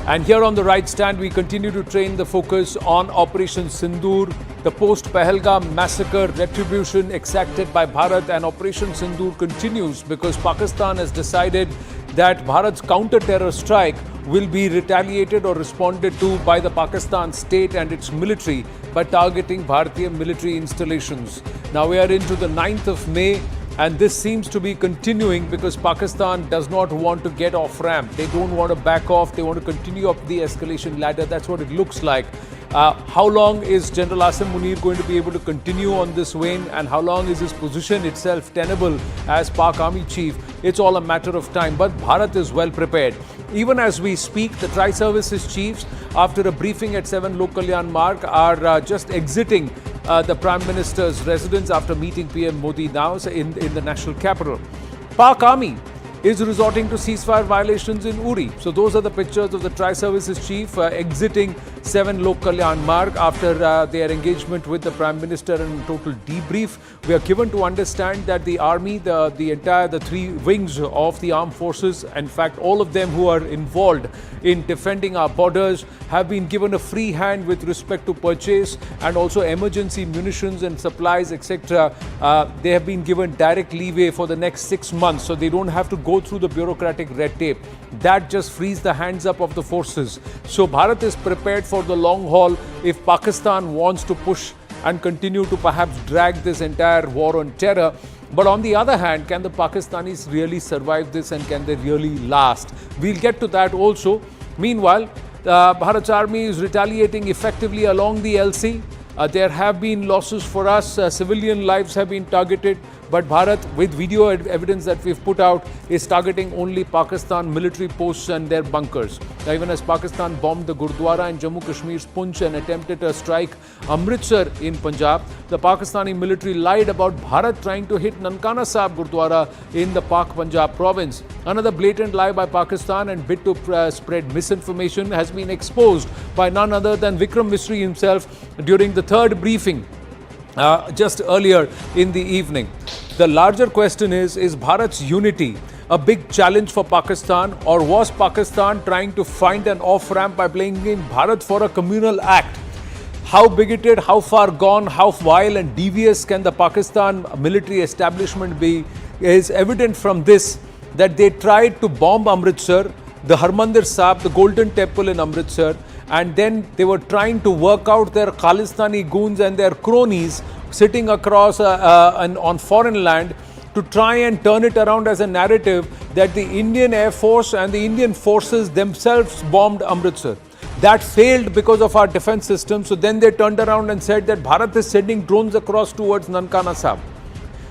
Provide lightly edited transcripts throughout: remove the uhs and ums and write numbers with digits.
And here on the right stand, we continue to train the focus on Operation Sindoor, the post-Pahalgam massacre retribution exacted by Bharat, and Operation Sindoor continues because Pakistan has decided that Bharat's counter-terror strike will be retaliated or responded to by the Pakistan state and its military by targeting Bharatiya military installations. Now we are into the 9th of May. And this seems to be continuing because Pakistan does not want to get off ramp. They don't want to back off. They want to continue up the escalation ladder. That's what it looks like. How long is General Asim Munir going to be able to continue on this vein, and how long is his position itself tenable as Pak Army Chief? It's all a matter of time. But Bharat is well prepared. Even as we speak, the Tri-Services Chiefs, after a briefing at 7 Lok Kalyan Marg, are just exiting the Prime Minister's residence after meeting PM Modi now in the national capital. Pak Army is resorting to ceasefire violations in Uri. So those are the pictures of the Tri-Services Chief exiting 7 Lok Kalyan Marg after their engagement with the Prime Minister and a total debrief. We are given to understand that the army, the three wings of the armed forces, in fact all of them who are involved in defending our borders, have been given a free hand with respect to purchase and also emergency munitions and supplies, etc. They have been given direct leeway for the next 6 months, so they don't have to go through the bureaucratic red tape. That just frees the hands up of the forces. So Bharat is prepared for the long haul if Pakistan wants to push and continue to perhaps drag this entire war on terror. But on the other hand, can the Pakistanis really survive this, and can they really last? We'll get to that also. Meanwhile, Bharat's army is retaliating effectively along the LC. There have been losses for us. Civilian lives have been targeted. But Bharat, with video evidence that we've put out, is targeting only Pakistan military posts and their bunkers. Now, even as Pakistan bombed the Gurdwara in Jammu Kashmir's Poonch and attempted to strike Amritsar in Punjab, the Pakistani military lied about Bharat trying to hit Nankana Sahib Gurdwara in the Pak Punjab province. Another blatant lie by Pakistan and bid to spread misinformation has been exposed by none other than Vikram Misri himself during the third briefing just earlier in the evening. The larger question is Bharat's unity a big challenge for Pakistan, or was Pakistan trying to find an off-ramp by blaming Bharat for a communal act? How bigoted, how far gone, how vile and devious can the Pakistan military establishment be is evident from this, that they tried to bomb Amritsar, the Harmandir Sahib, the Golden Temple in Amritsar, and then they were trying to work out their Khalistani goons and their cronies sitting across on foreign land to try and turn it around as a narrative that the Indian Air Force and the Indian forces themselves bombed Amritsar. That failed because of our defense system. So then they turned around and said that Bharat is sending drones across towards Nankana Sahib.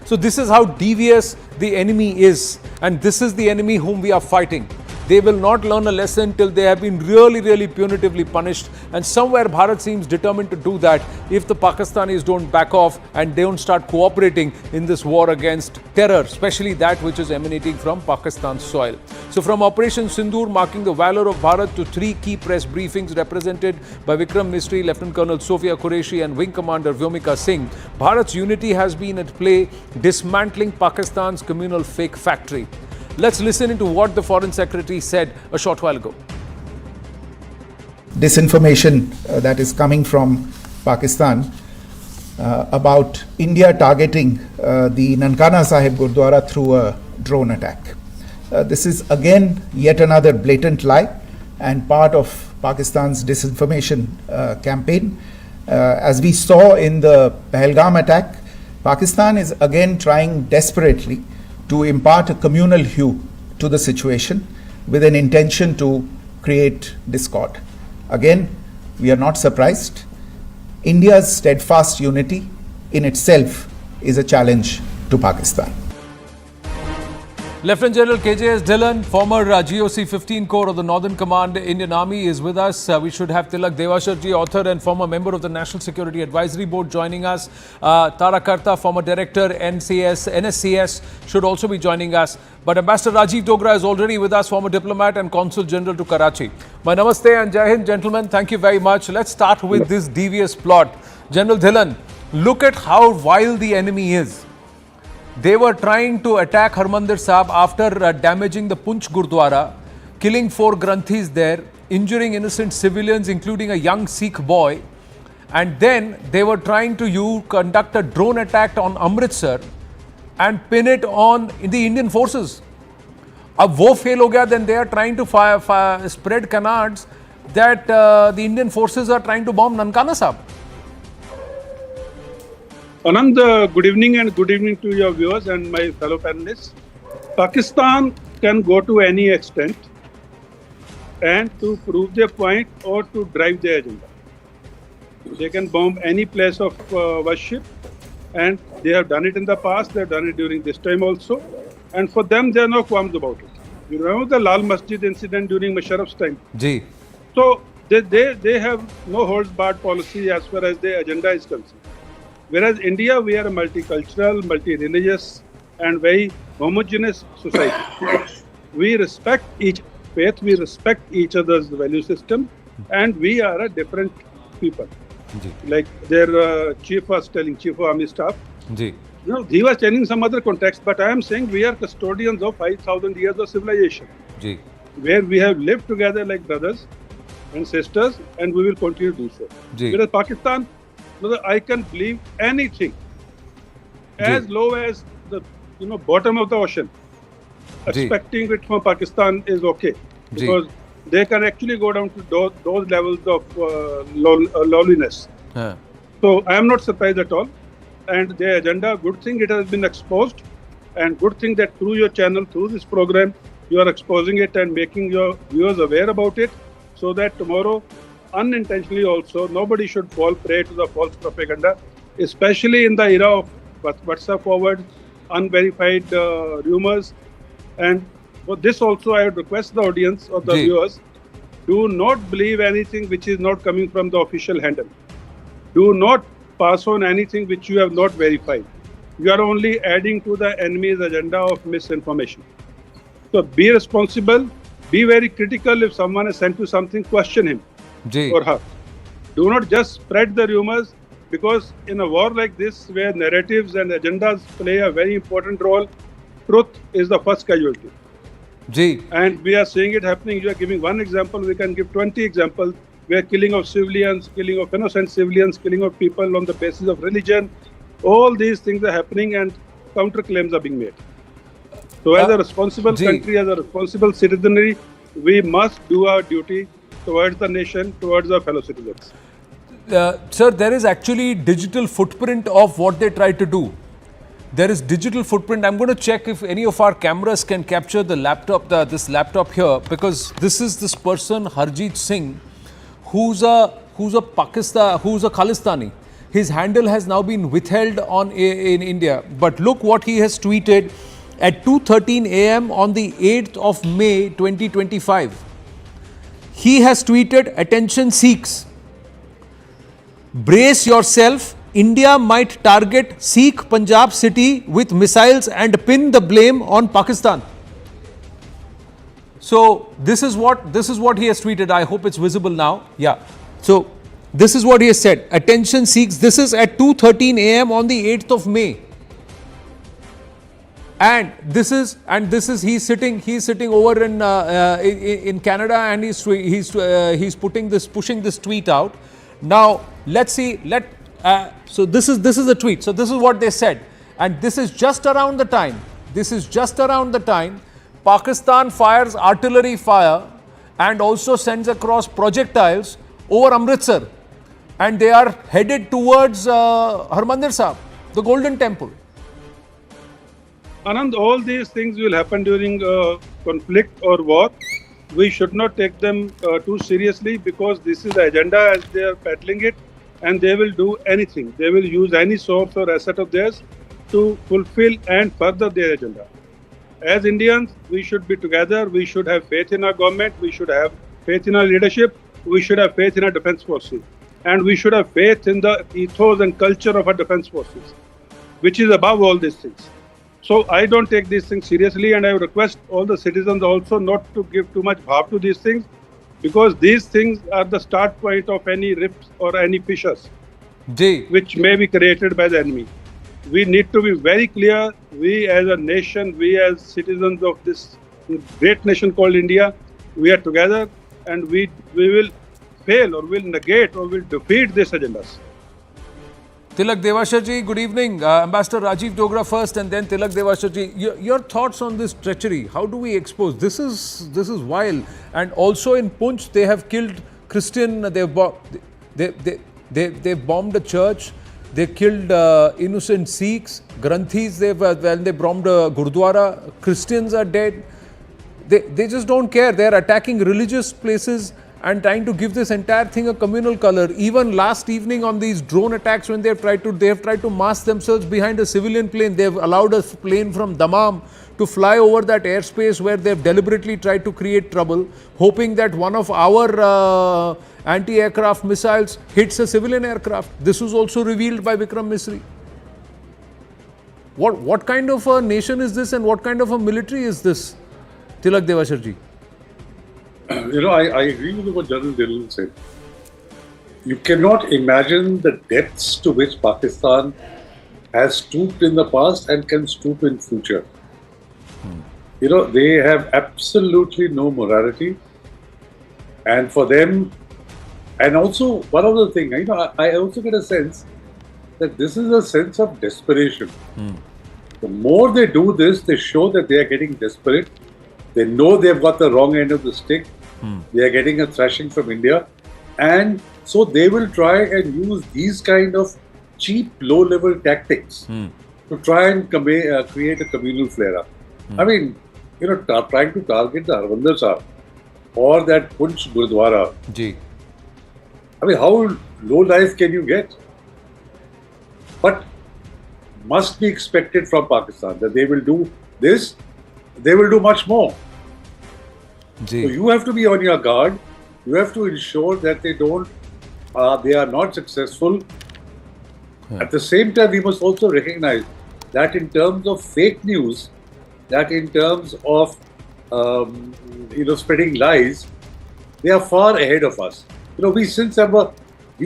So this is how devious the enemy is, and this is the enemy whom we are fighting. They will not learn a lesson till they have been really, really punitively punished. And somewhere Bharat seems determined to do that if the Pakistanis don't back off and don't start cooperating in this war against terror, especially that which is emanating from Pakistan's soil. So from Operation Sindoor, marking the valor of Bharat, to three key press briefings represented by Vikram Misri, Lieutenant Colonel Sophia Qureshi and Wing Commander Vyomika Singh, Bharat's unity has been at play, dismantling Pakistan's communal fake factory. Let's listen into what the Foreign Secretary said a short while ago. Disinformation that is coming from Pakistan about India targeting the Nankana Sahib Gurdwara through a drone attack. This is again yet another blatant lie and part of Pakistan's disinformation campaign. As we saw in the Pahalgam attack, Pakistan is again trying desperately to impart a communal hue to the situation with an intention to create discord. Again, we are not surprised. India's steadfast unity in itself is a challenge to Pakistan. Lieutenant General KJS Dhillon, former GOC 15 Corps of the Northern Command Indian Army, is with us. We should have Tilak Devasharji, author and former member of the National Security Advisory Board, joining us. Tara Karta, former director NSCS, should also be joining us. But Ambassador Rajiv Dogra is already with us, former diplomat and Consul General to Karachi. My namaste and Jai Hind, gentlemen. Thank you very much. Let's start with this devious plot. General Dhillon, look at how vile the enemy is. They were trying to attack Harmandir Sahib after damaging the Poonch Gurdwara, killing 4 Granthis there, injuring innocent civilians, including a young Sikh boy. And then they were trying to conduct a drone attack on Amritsar and pin it on the Indian forces. अब वो fail हो गया, then they are trying to spread canards that the Indian forces are trying to bomb Nankana Sahib. Anand, good evening and good evening to your viewers and my fellow panelists. Pakistan can go to any extent and to prove their point or to drive their agenda. They can bomb any place of worship, and they have done it in the past, they have done it during this time also, and for them there are no qualms about it. You remember the Lal Masjid incident during Musharraf's time? Ji. So they have no holds barred policy as far as their agenda is concerned. Whereas India, we are a multicultural, multi-religious and very homogeneous society. We respect each faith, we respect each other's value system, and we are a different people. Ji. Like their chief was telling, chief of army staff, Ji. you know, he was telling some other context, but I am saying we are custodians of 5,000 years of civilization, Ji. where we have lived together like brothers and sisters, and we will continue to do so. Ji. Whereas Pakistan, I can believe anything as low as the bottom of the ocean. Expecting it from Pakistan is okay, because they can actually go down to those levels of lowliness. So I am not surprised at all. And their agenda, good thing it has been exposed, and good thing that through your channel, through this program, you are exposing it and making your viewers aware about it, so that tomorrow, unintentionally also, nobody should fall prey to the false propaganda, especially in the era of WhatsApp forward, unverified rumors. And for this also, I would request the audience or the viewers, do not believe anything which is not coming from the official handle. Do not pass on anything which you have not verified. You are only adding to the enemy's agenda of misinformation. So be responsible, be very critical. If someone has sent you something, question him or her. Do not just spread the rumors, because in a war like this, where narratives and agendas play a very important role, truth is the first casualty. And we are seeing it happening. You are giving one example, we can give 20 examples, where killing of civilians, killing of innocent civilians, killing of people on the basis of religion, all these things are happening and counterclaims are being made. So as a responsible country, as a responsible citizenry, we must do our duty towards the nation, towards our fellow citizens. Sir, there is actually digital footprint of what they try to do. There is digital footprint. I'm going to check if any of our cameras can capture the laptop, this laptop here, because this is this person, Harjit Singh, who's a Khalistani. His handle has now been withheld in India. But look what he has tweeted at 2:13 a.m. on the 8th of May 2025. He has tweeted, "Attention Sikhs, brace yourself. India might target Sikh Punjab city with missiles and pin the blame on Pakistan." So this is what he has tweeted. I hope it's visible now. Yeah. So this is what he has said. "Attention Sikhs." This is at 2:13 a.m. on the 8th of May. And this is he's sitting over in Canada, and he's pushing this tweet out. Now let's see. So this is the tweet. So this is what they said, and this is just around the time. Pakistan fires artillery fire and also sends across projectiles over Amritsar, and they are headed towards Harmandir Sahib, the Golden Temple. Anand, all these things will happen during conflict or war. We should not take them too seriously, because this is the agenda as they are peddling it, and they will do anything. They will use any source or asset of theirs to fulfill and further their agenda. As Indians, we should be together. We should have faith in our government. We should have faith in our leadership. We should have faith in our defense forces. And we should have faith in the ethos and culture of our defense forces, which is above all these things. So I don't take these things seriously, and I request all the citizens also not to give too much bhav to these things, because these things are the start point of any rifts or any fissures which may be created by the enemy. We need to be very clear. We as a nation, we as citizens of this great nation called India, we are together. and we will fail or will negate or will defeat these agendas. Tilak Devasharji, good evening. Ambassador Rajiv Dogra first and then Tilak Devasharji. Your thoughts on this treachery? How do we expose? This is wild. And also in Punch, they have killed Christian, they've bombed a church, they killed innocent Sikhs, Granthis, they bombed a Gurdwara, Christians are dead. They just don't care. They're attacking religious places and trying to give this entire thing a communal color. Even last evening on these drone attacks, when they have tried to mask themselves behind a civilian plane, they've allowed a plane from Dammam to fly over that airspace where they've deliberately tried to create trouble, hoping that one of our anti-aircraft missiles hits a civilian aircraft. This was also revealed by Vikram Misri. What kind of a nation is this and what kind of a military is this? Tilak Devasharji. I agree with what General Dillon said. You cannot imagine the depths to which Pakistan has stooped in the past and can stoop in future. They have absolutely no morality. And for them, and also one other thing, I also get a sense that this is a sense of desperation. The more they do this, they show that they are getting desperate. They know they've got the wrong end of the stick. They are getting a thrashing from India. And so they will try and use these kind of cheap, low-level tactics to try and create a communal flare-up. I mean, trying to target the Harmandir Sahib or that Punch Gurdwara. I mean, how low life can you get? But must be expected from Pakistan that they will do this, they will do much more. So you have to be on your guard. You have to ensure that they are not successful. At the same time, we must also recognize that in terms of fake news, that in terms of spreading lies, they are far ahead of us. We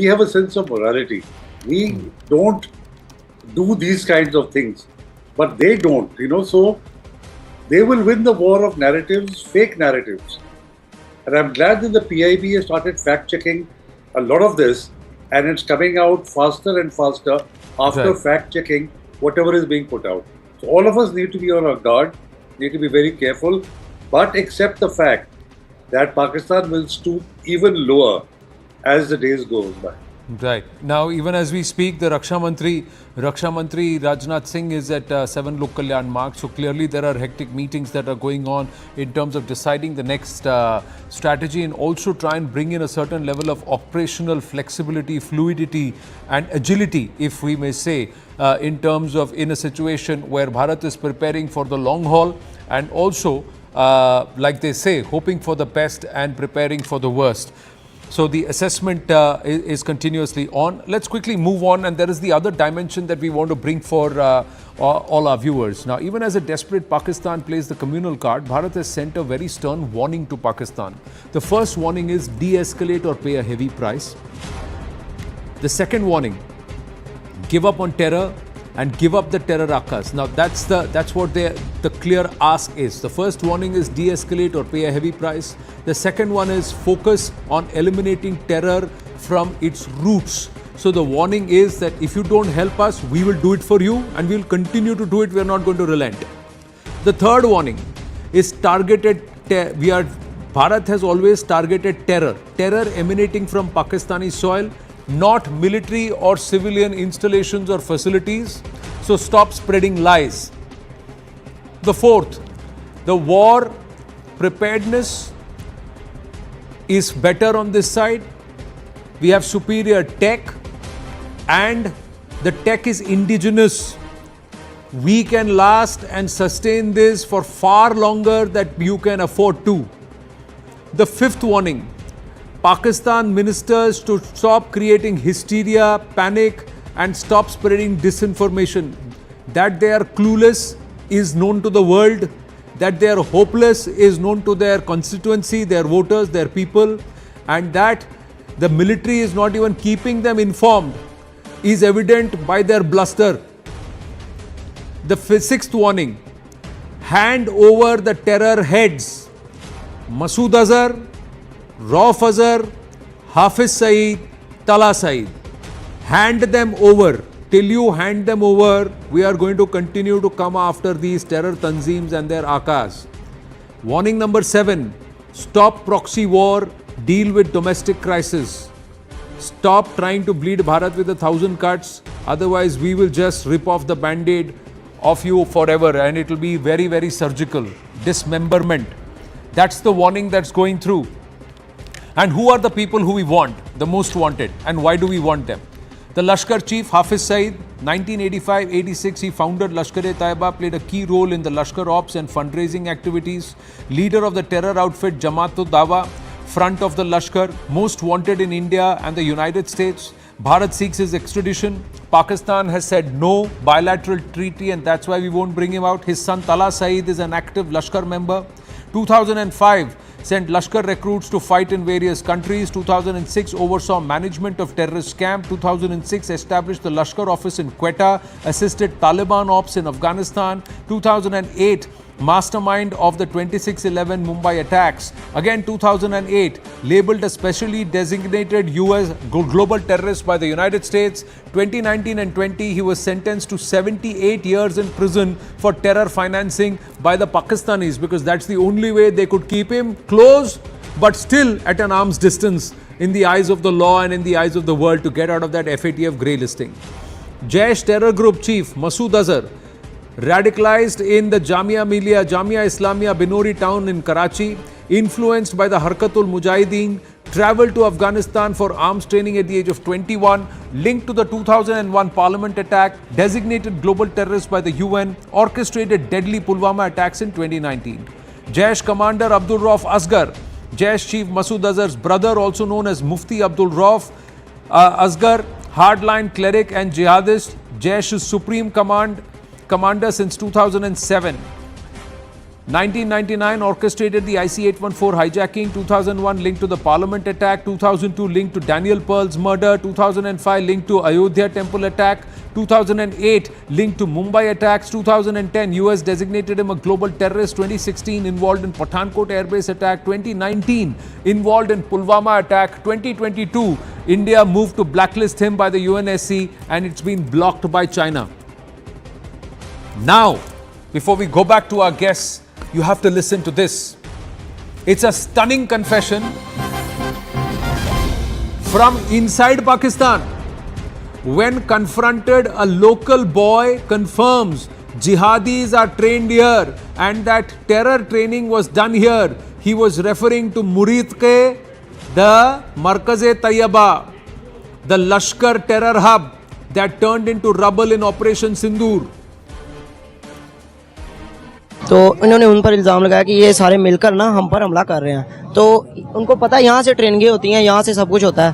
have a sense of morality. We don't do these kinds of things, but they don't. So they will win the war of narratives, fake narratives. And I'm glad that the PIB has started fact-checking a lot of this, and it's coming out faster and faster after fact-checking whatever is being put out. So all of us need to be on our guard, need to be very careful, but accept the fact that Pakistan will stoop even lower as the days go by. Right. Now, even as we speak, the Raksha Mantri Rajnath Singh is at 7 Lok Kalyan mark. So clearly there are hectic meetings that are going on in terms of deciding the next strategy and also try and bring in a certain level of operational flexibility, fluidity and agility, if we may say, in terms of in a situation where Bharat is preparing for the long haul and also, like they say, hoping for the best and preparing for the worst. So the assessment is continuously on. Let's quickly move on, and there is the other dimension that we want to bring for all our viewers. Now, even as a desperate Pakistan plays the communal card, Bharat has sent a very stern warning to Pakistan. The first warning is de-escalate or pay a heavy price. The second warning, give up on terror and give up the terror akas. Now that's what the clear ask is. The first warning is de-escalate or pay a heavy price. The second one is focus on eliminating terror from its roots. So the warning is that if you don't help us, we will do it for you and we will continue to do it. We are not going to relent. The third warning is targeted. Bharat has always targeted terror emanating from Pakistani soil, not military or civilian installations or facilities. So stop spreading lies. The fourth, the war preparedness is better on this side. We have superior tech and the tech is indigenous. We can last and sustain this for far longer than you can afford to. The fifth warning, Pakistan ministers to stop creating hysteria, panic and stop spreading disinformation. That they are clueless is known to the world. That they are hopeless is known to their constituency, their voters, their people. And that the military is not even keeping them informed is evident by their bluster. The sixth warning, hand over the terror heads. Masood Azhar, Rauf Azhar, Hafiz Saeed, Tala Saeed. Hand them over. Till you hand them over, we are going to continue to come after these terror tanzeems and their akas. Warning number 7. Stop proxy war. Deal with domestic crisis. Stop trying to bleed Bharat with 1,000 cuts. Otherwise, we will just rip off the band-aid of you forever and it will be very, very surgical. Dismemberment. That's the warning that's going through. And who are the people who we want, the most wanted, and why do we want them? The Lashkar chief, Hafiz Saeed, 1985-86, he founded Lashkar-e-Taiba, played a key role in the Lashkar ops and fundraising activities. Leader of the terror outfit Jamaat-ud-Dawa, front of the Lashkar, most wanted in India and the United States. Bharat seeks his extradition. Pakistan has said no bilateral treaty and that's why we won't bring him out. His son Tala Saeed is an active Lashkar member. 2005, sent Lashkar recruits to fight in various countries. 2006, oversaw management of terrorist camp. 2006, established the Lashkar office in Quetta, assisted Taliban ops in Afghanistan. 2008, mastermind of the 26/11 Mumbai attacks. Again 2008, labelled a specially designated US global terrorist by the United States. 2019 and 20, he was sentenced to 78 years in prison for terror financing by the Pakistanis because that's the only way they could keep him close but still at an arm's distance in the eyes of the law and in the eyes of the world to get out of that FATF grey listing. Jaish terror group chief Masood Azhar, radicalized in the Jamia Islamia Binori town in Karachi, influenced by the Harkatul Mujahideen, travelled to Afghanistan for arms training at the age of 21, linked to the 2001 parliament attack, designated global terrorist by the UN, orchestrated deadly Pulwama attacks in 2019. Jaish commander Abdul Rauf Asghar, Jaish chief Masood Azhar's brother, also known as Mufti Abdul Rauf Asghar, hardline cleric and jihadist, Jaish's supreme commander since 2007. 1999 orchestrated the IC-814 hijacking, 2001 linked to the parliament attack, 2002 linked to Daniel Pearl's murder, 2005 linked to Ayodhya temple attack, 2008 linked to Mumbai attacks, 2010 US designated him a global terrorist, 2016 involved in Pathankot airbase attack, 2019 involved in Pulwama attack, 2022 India moved to blacklist him by the UNSC and it's been blocked by China. Now, before we go back to our guests, you have to listen to this. It's a stunning confession from inside Pakistan. When confronted, a local boy confirms jihadis are trained here and that terror training was done here. He was referring to Muridke, the Markaz-e-Tayyaba, the Lashkar terror hub that turned into rubble in Operation Sindoor. तो इन्होंने उन पर इल्ज़ाम लगाया कि ये सारे मिलकर ना हम पर हमला कर रहे हैं। तो उनको पता है यहाँ से ट्रेनिंगें होती हैं, यहाँ से सब कुछ होता है,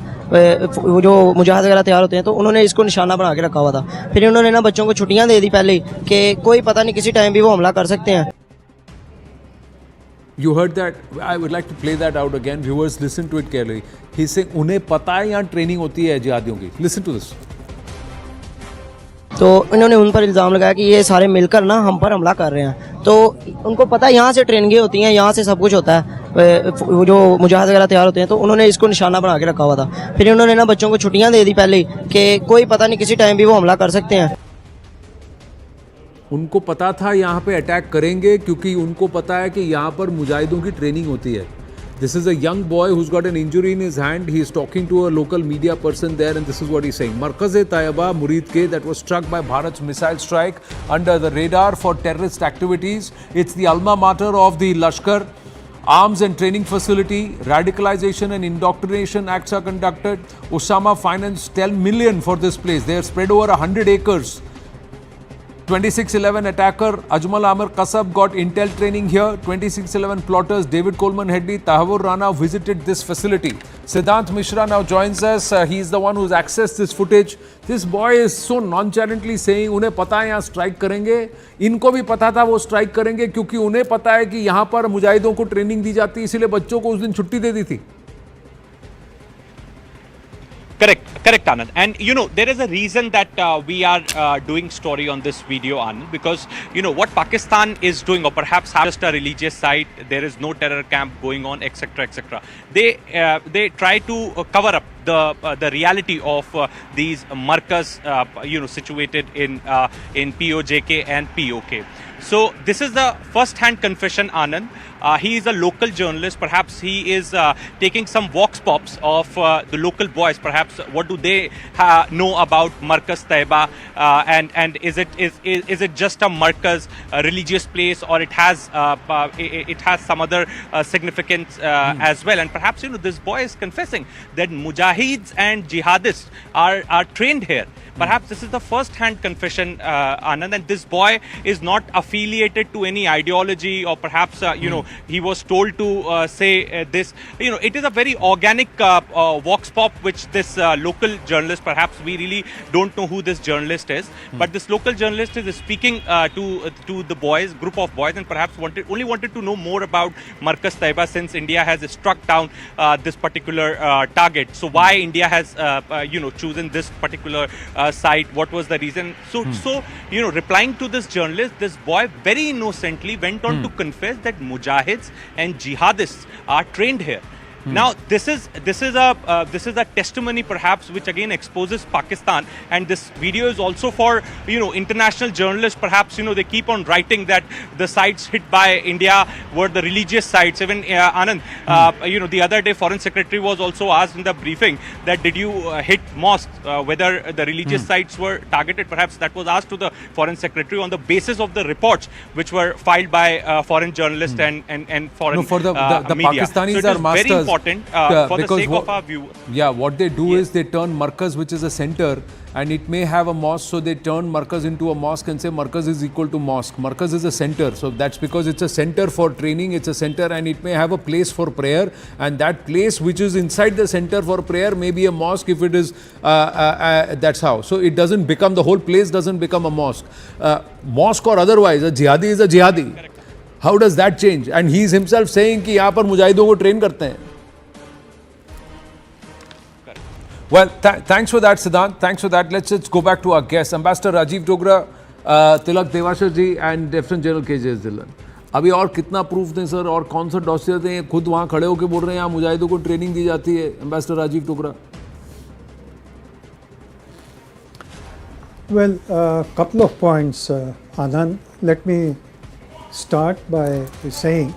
वो जो मुजाहिद वगैरह तैयार होते हैं, तो उन्होंने इसको निशाना बना के रखा हुआ था। फिर उन्होंने ना बच्चों को छुट्टियाँ दे दी पहले कि कोई पता नहीं किसी टाइम भी वो हमला कर सकते हैं। You heard that? I would like to play that out again. Viewers, listen to it carefully. He's saying उन्हें पता है यहाँ ट्रेनिंग होती है जिहादियों की. Listen to this. तो इन्होंने उन पर इल्ज़ाम लगाया कि ये सारे मिलकर ना हम पर हमला कर रहे हैं। तो उनको पता है यहाँ से ट्रेनिंगें होती हैं, यहाँ से सब कुछ होता है, वो जो मुजाहिद वगैरह तैयार होते हैं, तो उन्होंने इसको निशाना बना के रखा हुआ था। फिर उन्होंने ना बच्चों को छुट्टियाँ दे दी पहले कि कोई पता नहीं किसी टाइम भी वो हमला कर सकते हैं। उनको पता था यहाँ पे अटैक करेंगे क्योंकि उनको पता है कि यहाँ पर मुजाहिदों की ट्रेनिंग होती है. This is a young boy who's got an injury in his hand. He is talking to a local media person there and this is what he's saying. Markaz-e-Tayyaba, Muridke, that was struck by Bharat's missile strike under the radar for terrorist activities. It's the alma mater of the Lashkar arms and training facility. Radicalization and indoctrination acts are conducted. Osama financed 10 million for this place. They are spread over 100 acres. 26/11 attacker Ajmal Amir Kasab got intel training here. 26/11 plotters David Coleman Headley, Tahawur Rana visited this facility. Siddhant Mishra now joins us. He is the one who's accessed this footage. This boy is so nonchalantly saying उन्हें पता है यहाँ strike करेंगे. इनको भी पता था वो स्ट्राइक करेंगे क्योंकि उन्हें पता है कि यहाँ पर मुजाहिदों को ट्रेनिंग दी जाती है, इसीलिए बच्चों को उस दिन छुट्टी दे दी थी. Correct, Anand. And there is a reason that we are doing story on this video, Anand, because what Pakistan is doing, or perhaps just a religious site, there is no terror camp going on, etc., etc. They try to cover up the reality of these markers, situated in POJK and POK. So this is the first-hand confession, Anand. He is a local journalist. Perhaps he is taking some vox pops of the local boys. Perhaps what do they know about Markaz Taiba, and is it just a Markaz religious place, or it has some other significance as well? And perhaps this boy is confessing that mujahids and jihadists are trained here. Perhaps this is the first-hand confession, Anand, and this boy is not affiliated to any ideology, or perhaps he was told to say this. It is a very organic vox pop which this local journalist, perhaps we really don't know who this journalist is, but this local journalist is speaking to the boys, group of boys, and perhaps only wanted to know more about Markaz Taiba, since India has struck down this particular target. So why India has chosen this particular site? What was the reason? So replying to this journalist, this boy very innocently went on to confess that mujahids and jihadists are trained here. Now this is a testimony, perhaps, which again exposes Pakistan, and this video is also for international journalists. Perhaps they keep on writing that the sites hit by India were the religious sites. Even Anand, the other day Foreign Secretary was also asked in the briefing that did you hit mosques, whether the religious sites were targeted. Perhaps that was asked to the Foreign Secretary on the basis of the reports which were filed by foreign journalists and foreign for the media. Pakistanis So are masters. for the sake of our viewers. Yeah, what they do is they turn Markaz, which is a center, and it may have a mosque, so they turn Markaz into a mosque and say Markaz is equal to mosque. Markaz is a center, so that's because it's a center for training, it's a center, and it may have a place for prayer, and that place which is inside the center for prayer may be a mosque if it is, that's how. So it doesn't become, the whole place doesn't become a mosque. Mosque or otherwise, a jihadi is a jihadi. Correct. How does that change? And he is himself saying कि यहाँ पर मुजाहिदों को train करते हैं. Well, thanks for that, Siddhant. Thanks for that. Let's go back to our guests. Ambassador Rajiv Dogra, Tilak Devashar ji, and Lieutenant General KJS Dhillon. अभी और कितना proof दें सर, और कौन सा डॉसियर दें? खुद वहाँ खड़े होकर बोल रहे हैं यहाँ मुजाहिदों को ट्रेनिंग दी जाती है. Ambassador Rajiv Dogra. Well, a couple of points, Anand. Let me start by saying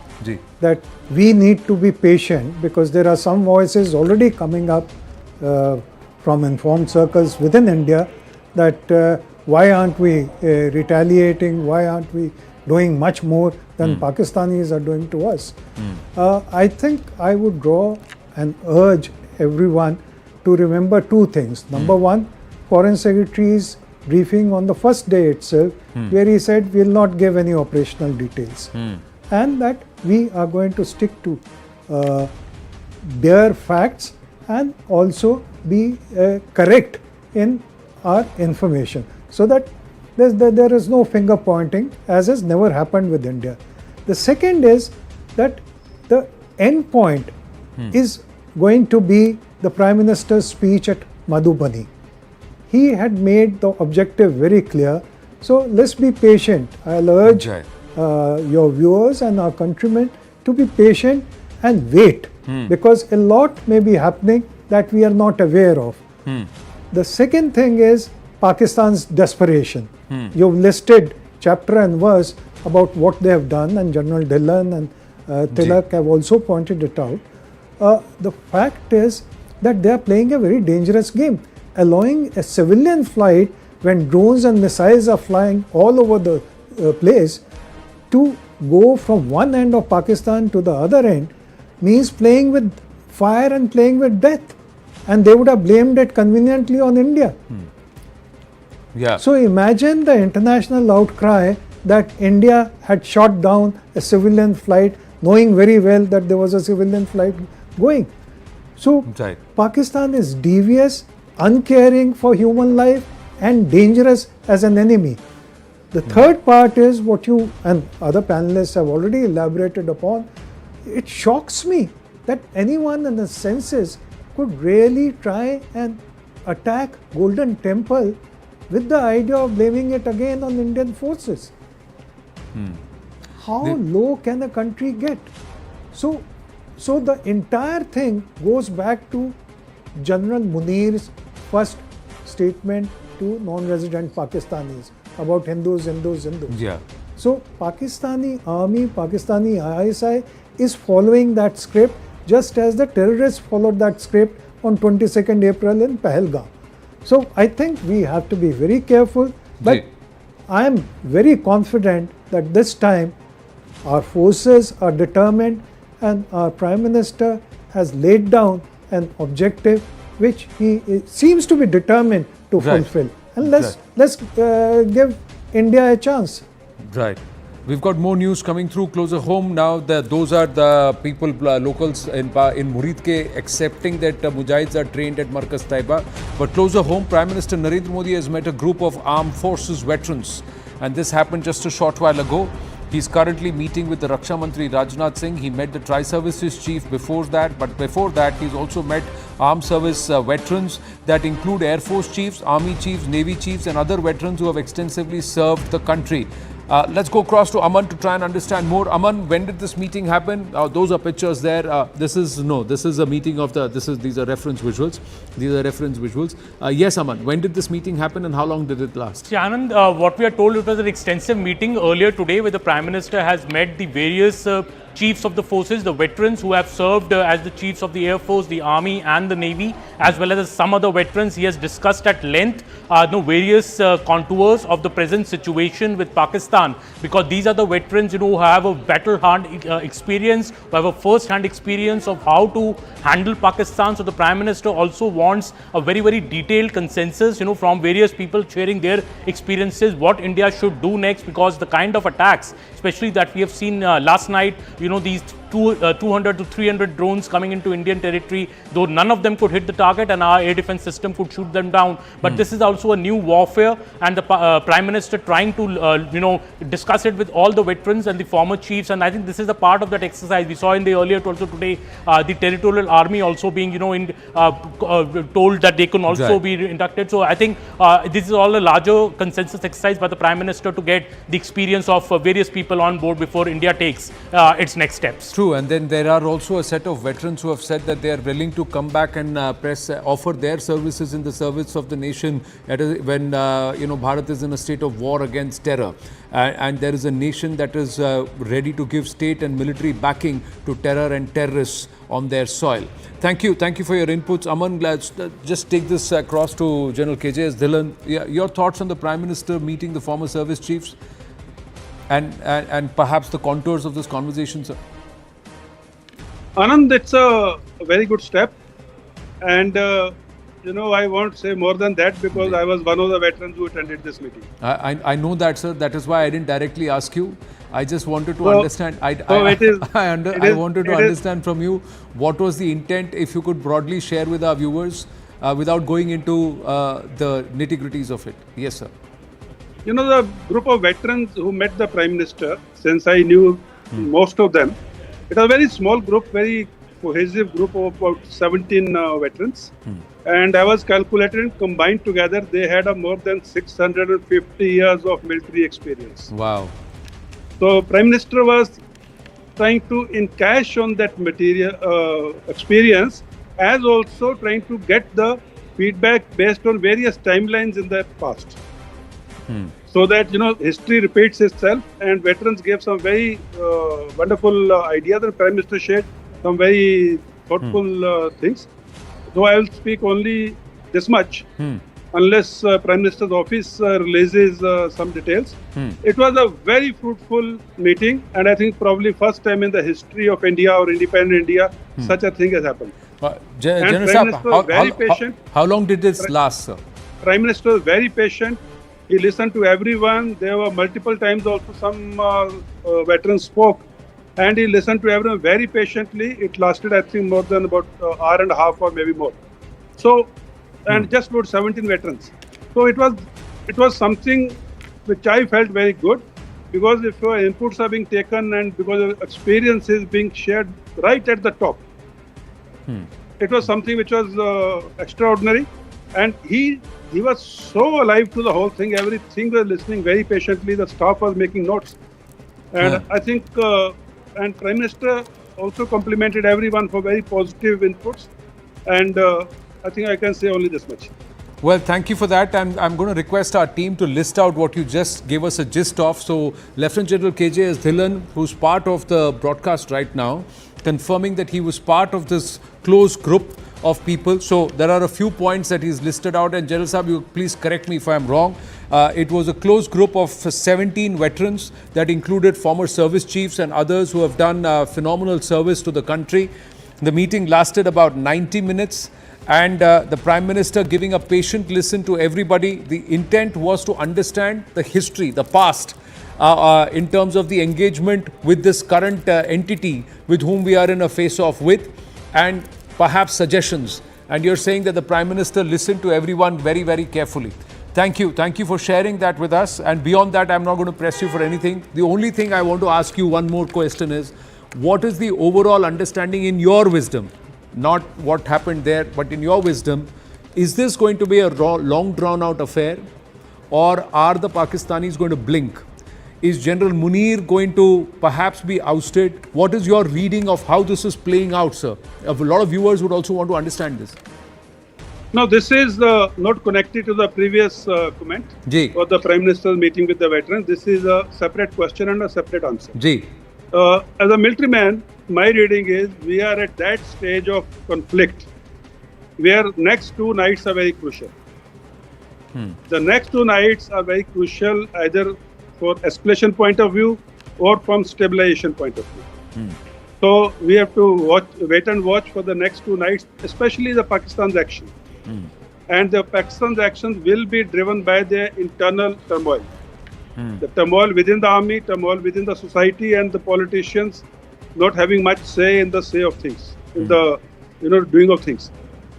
that we need to be patient, because there are some voices already coming up from informed circles within India that why aren't we retaliating, why aren't we doing much more than Pakistanis are doing to us. I think I would draw and urge everyone to remember two things. Number one, Foreign Secretary's briefing on the first day itself, where he said we will not give any operational details, and that we are going to stick to bare facts and also be correct in our information, so that there is no finger pointing, as has never happened with India. The second is that the end point is going to be the Prime Minister's speech at Madhubani. He had made the objective very clear. So let's be patient. I'll urge your viewers and our countrymen to be patient and wait, because a lot may be happening that we are not aware of. The second thing is Pakistan's desperation. You've listed chapter and verse about what they have done, and General Dhillon and Tilak have also pointed it out. The fact is that they are playing a very dangerous game, allowing a civilian flight when drones and missiles are flying all over the place to go from one end of Pakistan to the other end means playing with fire and playing with death, and they would have blamed it conveniently on India. So imagine the international outcry that India had shot down a civilian flight, knowing very well that there was a civilian flight going. So Pakistan is devious, uncaring for human life, and dangerous as an enemy. The third part is what you and other panelists have already elaborated upon. It shocks me that anyone in the senses could really try and attack Golden Temple with the idea of blaming it again on Indian forces. How low can a country get? So the entire thing goes back to General Munir's first statement to non-resident Pakistanis about Hindus. Yeah. So Pakistani army, Pakistani ISI is following that script just as the terrorists followed that script on 22nd April in Pahalgam. So I think we have to be very careful, but I am very confident that this time our forces are determined and our Prime Minister has laid down an objective which he seems to be determined to fulfill. And let's give India a chance. Right. We've got more news coming through closer home now. Those are the people, locals in Muridke accepting that Mujahids are trained at Markaz Taiba. But closer home, Prime Minister Narendra Modi has met a group of armed forces veterans. And this happened just a short while ago. He's currently meeting with the Raksha Mantri Rajnath Singh. He met the Tri-Services Chief before that. But before that, he's also met armed service veterans that include Air Force Chiefs, Army Chiefs, Navy Chiefs and other veterans who have extensively served the country. Let's go across to Aman to try and understand more. Aman, when did this meeting happen? Those are pictures there. This is a meeting of these are reference visuals. Yes, Aman, when did this meeting happen and how long did it last? See, Anand, what we are told, it was an extensive meeting earlier today where the Prime Minister has met the various chiefs of the forces, the veterans who have served as the chiefs of the Air Force, the Army and the Navy, as well as some other veterans. He has discussed at length various contours of the present situation with Pakistan, because these are the veterans who have a battle-hand experience, who have a first-hand experience of how to handle Pakistan. So the Prime Minister also wants a very, very detailed consensus from various people sharing their experiences, what India should do next, because the kind of attacks, especially that we have seen last night, these 200 to 300 drones coming into Indian territory, though none of them could hit the target and our air defense system could shoot them down. But this is also a new warfare, and the Prime Minister trying to discuss it with all the veterans and the former chiefs, and I think this is a part of that exercise. We saw in the earlier also today the territorial army also being told that they can also be inducted. So I think this is all a larger consensus exercise by the Prime Minister to get the experience of various people on board before India takes its next steps. True, and then there are also a set of veterans who have said that they are willing to come back and offer their services in the service of the nation when Bharat is in a state of war against terror, and there is a nation that is ready to give state and military backing to terror and terrorists on their soil. Thank you for your inputs, Aman. Let's just take this across to General KJS Dhillon. Your thoughts on the Prime Minister meeting the former service chiefs and perhaps the contours of this conversation, sir? Anand, it's a very good step, and I won't say more than that because I was one of the veterans who attended this meeting. I know that, sir. That is why I didn't directly ask you. I just wanted to understand. I wanted to understand from you what was the intent. If you could broadly share with our viewers without going into the nitty-gritties of it. Yes, sir. The group of veterans who met the Prime Minister, since I knew most of them, it was a very small group, very cohesive group of about 17 veterans. And I was calculating, combined together, they had more than 650 years of military experience. Wow. So Prime Minister was trying to encash on that material experience, as also trying to get the feedback based on various timelines in the past. So that, history repeats itself, and veterans gave some very wonderful ideas, and Prime Minister shared some very thoughtful things. Though I will speak only this much, unless Prime Minister's office releases some details. It was a very fruitful meeting, and I think probably first time in the history of India or independent India, such a thing has happened. General Sahab, how long did this last, sir? Prime Minister was very patient. He listened to everyone. There were multiple times also some veterans spoke, and he listened to everyone very patiently. It lasted, I think, more than about an hour and a half or maybe more. So, and just about 17 veterans. So it was something which I felt very good, because if your inputs are being taken and because of experience is being shared right at the top, it was something which was extraordinary, and he was so alive to the whole thing. Everything was listening very patiently. The staff was making notes, and I think and Prime Minister also complimented everyone for very positive inputs, and I think I can say only this much. Well, thank you for that. I'm going to request our team to list out what you just gave us a gist of. So, Lieutenant General KJS Dhillon, who's part of the broadcast right now, confirming that he was part of this close group of people. So, there are a few points that he's listed out. And General Sahab, you please correct me if I'm wrong. It was a close group of 17 veterans that included former service chiefs and others who have done phenomenal service to the country. The meeting lasted about 90 minutes. And the Prime Minister giving a patient listen to everybody. The intent was to understand the history, the past, in terms of the engagement with this current entity with whom we are in a face-off with, and perhaps suggestions. And you're saying that the Prime Minister listened to everyone very, very carefully. Thank you. Thank you for sharing that with us. And beyond that, I'm not going to press you for anything. The only thing I want to ask you one more question is, what is the overall understanding in your wisdom? Not what happened there, but in your wisdom, is this going to be a long drawn out affair, or are the Pakistanis going to blink? Is General Munir going to perhaps be ousted? What is your reading of how this is playing out, sir? A lot of viewers would also want to understand this. No, this is not connected to the previous comment or the Prime Minister's meeting with the veterans. This is a separate question and a separate answer. As a military man, my reading is we are at that stage of conflict where next 2 nights are very crucial. The next 2 nights are very crucial either for escalation point of view or from stabilization point of view. So we have to wait and watch for the next 2 nights, especially the Pakistan's action. And the Pakistan's actions will be driven by their internal turmoil. The turmoil within the army, turmoil within the society, and the politicians not having much say in the say of things, in the doing of things.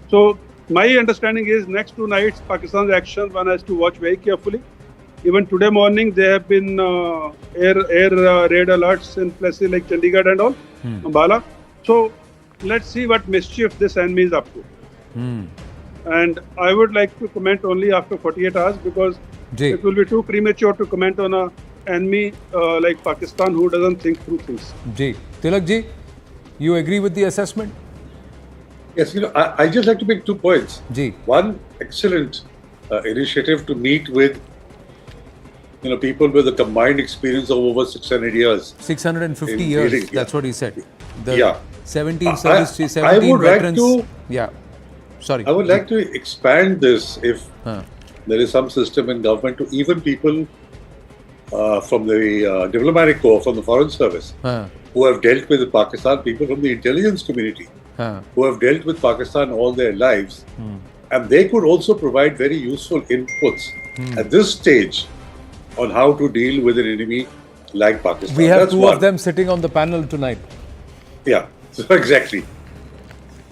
So my understanding is next 2 nights Pakistan's action one has to watch very carefully. Even today morning there have been air raid alerts in places like Chandigarh and all, Ambala. So let's see what mischief this enemy is up to. And I would like to comment only after 48 hours because it will be too premature to comment on an enemy like Pakistan who doesn't think through things. Tilak ji, you agree with the assessment? Yes, I just like to make 2 points. One, excellent initiative to meet with people with a combined experience of over 600 years. 650 years, that's what he said. 17 veterans. I would like to expand this if there is some system in government to even people from the diplomatic corps, from the foreign service, who have dealt with Pakistan, people from the intelligence community, who have dealt with Pakistan all their lives, and they could also provide very useful inputs at this stage on how to deal with an enemy like Pakistan. We have 2 of them sitting on the panel tonight. Yeah, so exactly.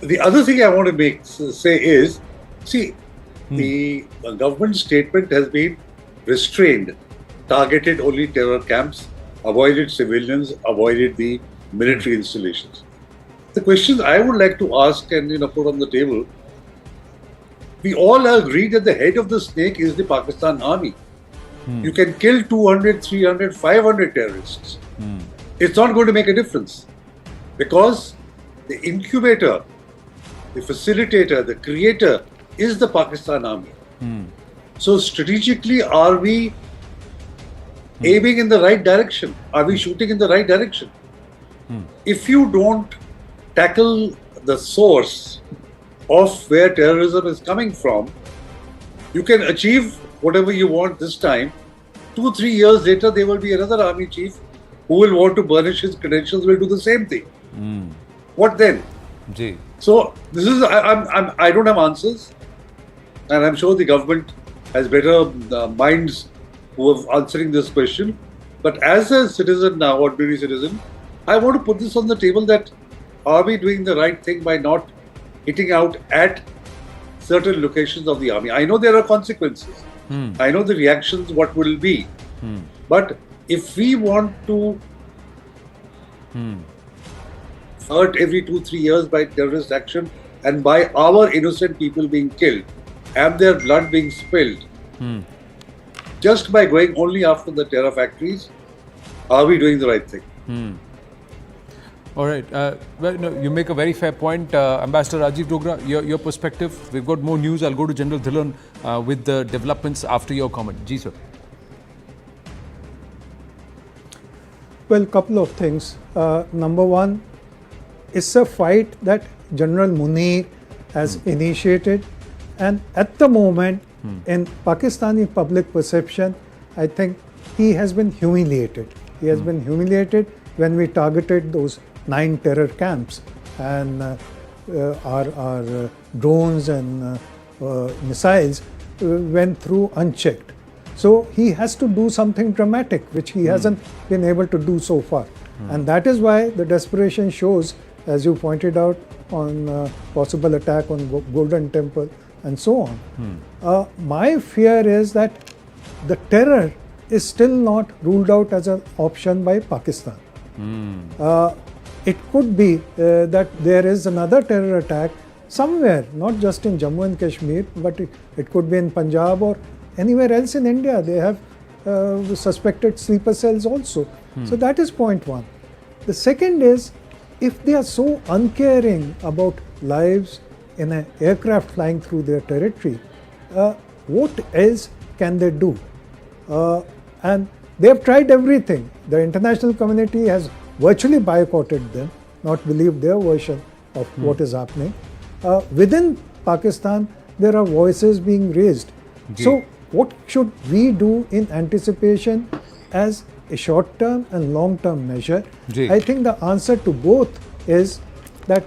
The other thing I want to say is, see, the government statement has been restrained, targeted only terror camps, avoided civilians, avoided the military installations. The questions I would like to ask and put on the table, we all agree that the head of the snake is the Pakistan army. You can kill 200, 300, 500 terrorists. It's not going to make a difference because the incubator, the facilitator, the creator is the Pakistan army. So strategically, are we aiming in the right direction? Are we shooting in the right direction? If you don't tackle the source of where terrorism is coming from, you can achieve whatever you want this time. 2-3 years later, there will be another army chief who will want to burnish his credentials, will do the same thing. What then? So this is, I don't have answers, and I'm sure the government has better minds who are answering this question. But as a citizen now, ordinary citizen, I want to put this on the table that are we doing the right thing by not hitting out at certain locations of the army? I know there are consequences. I know the reactions, what will be. But if we want to hurt every 2-3 years by terrorist action and by our innocent people being killed and their blood being spilled, just by going only after the terror factories, are we doing the right thing? All right. Well, no, you make a very fair point. Ambassador Rajiv Dogra, your perspective. We've got more news. I'll go to General Dhillon with the developments after your comment. Ji, sir. Well, couple of things. Number one, it's a fight that General Munir has initiated, and at the moment, in Pakistani public perception, I think he has been humiliated. He has been humiliated when we targeted those 9 terror camps, and our drones and missiles went through unchecked. So he has to do something dramatic, which he hasn't been able to do so far. And that is why the desperation shows, as you pointed out, on possible attack on Golden Temple and so on. My fear is that the terror is still not ruled out as an option by Pakistan. It could be that there is another terror attack somewhere, not just in Jammu and Kashmir, but it could be in Punjab or anywhere else in India. They have suspected sleeper cells also. So that is point one. The second is, if they are so uncaring about lives in an aircraft flying through their territory, what else can they do? And they have tried everything. The international community has virtually boycotted them, not believed their version of what is happening. Within Pakistan, there are voices being raised. So what should we do in anticipation as a short-term and long-term measure? I think the answer to both is that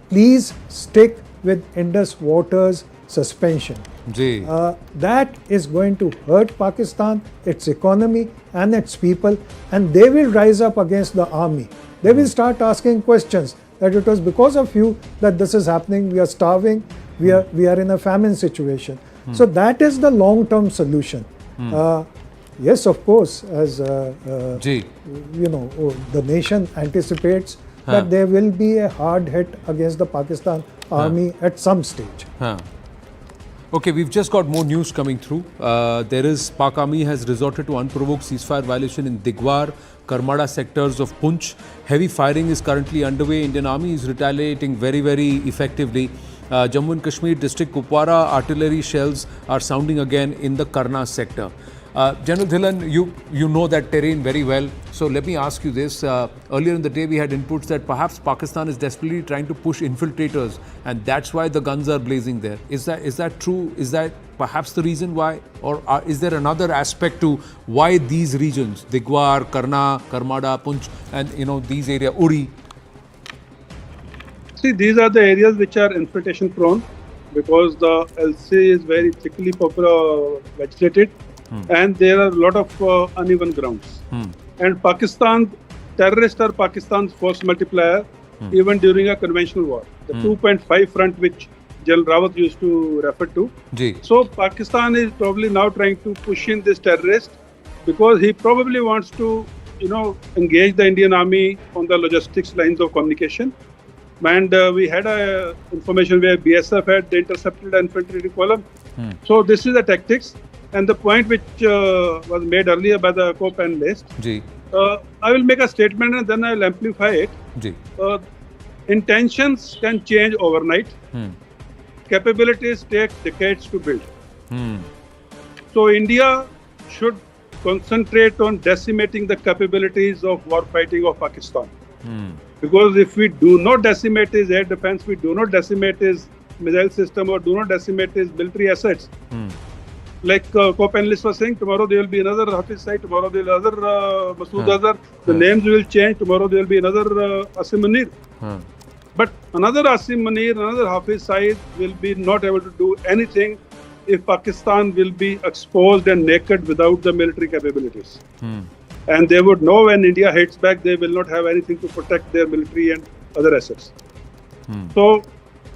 please stick with Indus Water's suspension. That is going to hurt Pakistan, its economy and its people, and they will rise up against the army. They will start asking questions that it was because of you that this is happening, we are starving, we are in a famine situation. So that is the long-term solution. Yes, of course, as the nation anticipates that there will be a hard hit against the Pakistan army at some stage. Okay, we've just got more news coming through. Pak Army has resorted to unprovoked ceasefire violation in Digwar, Karmada sectors of Punch. Heavy firing is currently underway. Indian Army is retaliating very, very effectively. Jammu and Kashmir district Kupwara artillery shells are sounding again in the Karna sector. General Dhillon, you know that terrain very well. So let me ask you this. Earlier in the day, we had inputs that perhaps Pakistan is desperately trying to push infiltrators, and that's why the guns are blazing there. Is that true? Is that perhaps the reason why? Or is there another aspect to why these regions, Digwar, Karna, Karmada, Punch, and these areas, Uri? See, these are the areas which are infiltration prone because the LC is very thickly vegetated. And there are a lot of uneven grounds. And Pakistan, terrorists are Pakistan's force multiplier even during a conventional war. The 2.5 front which General Rawat used to refer to. So Pakistan is probably now trying to push in this terrorist because he probably wants to, engage the Indian Army on the logistics lines of communication. And we had a information where BSF had intercepted an infantry column. So this is the tactics. And the point which was made earlier by the co-panelist, I will make a statement and then I will amplify it. Intentions can change overnight. Capabilities take decades to build. So India should concentrate on decimating the capabilities of war fighting of Pakistan. Because if we do not decimate his air defense, we do not decimate his missile system or do not decimate his military assets, like co-panelists were saying, tomorrow there will be another Hafiz site, tomorrow there will be another Masood Azhar, the names will change, tomorrow there will be another Asim Munir. But another Asim Munir, another Hafiz site will be not able to do anything if Pakistan will be exposed and naked without the military capabilities. And they would know when India hits back, they will not have anything to protect their military and other assets. So,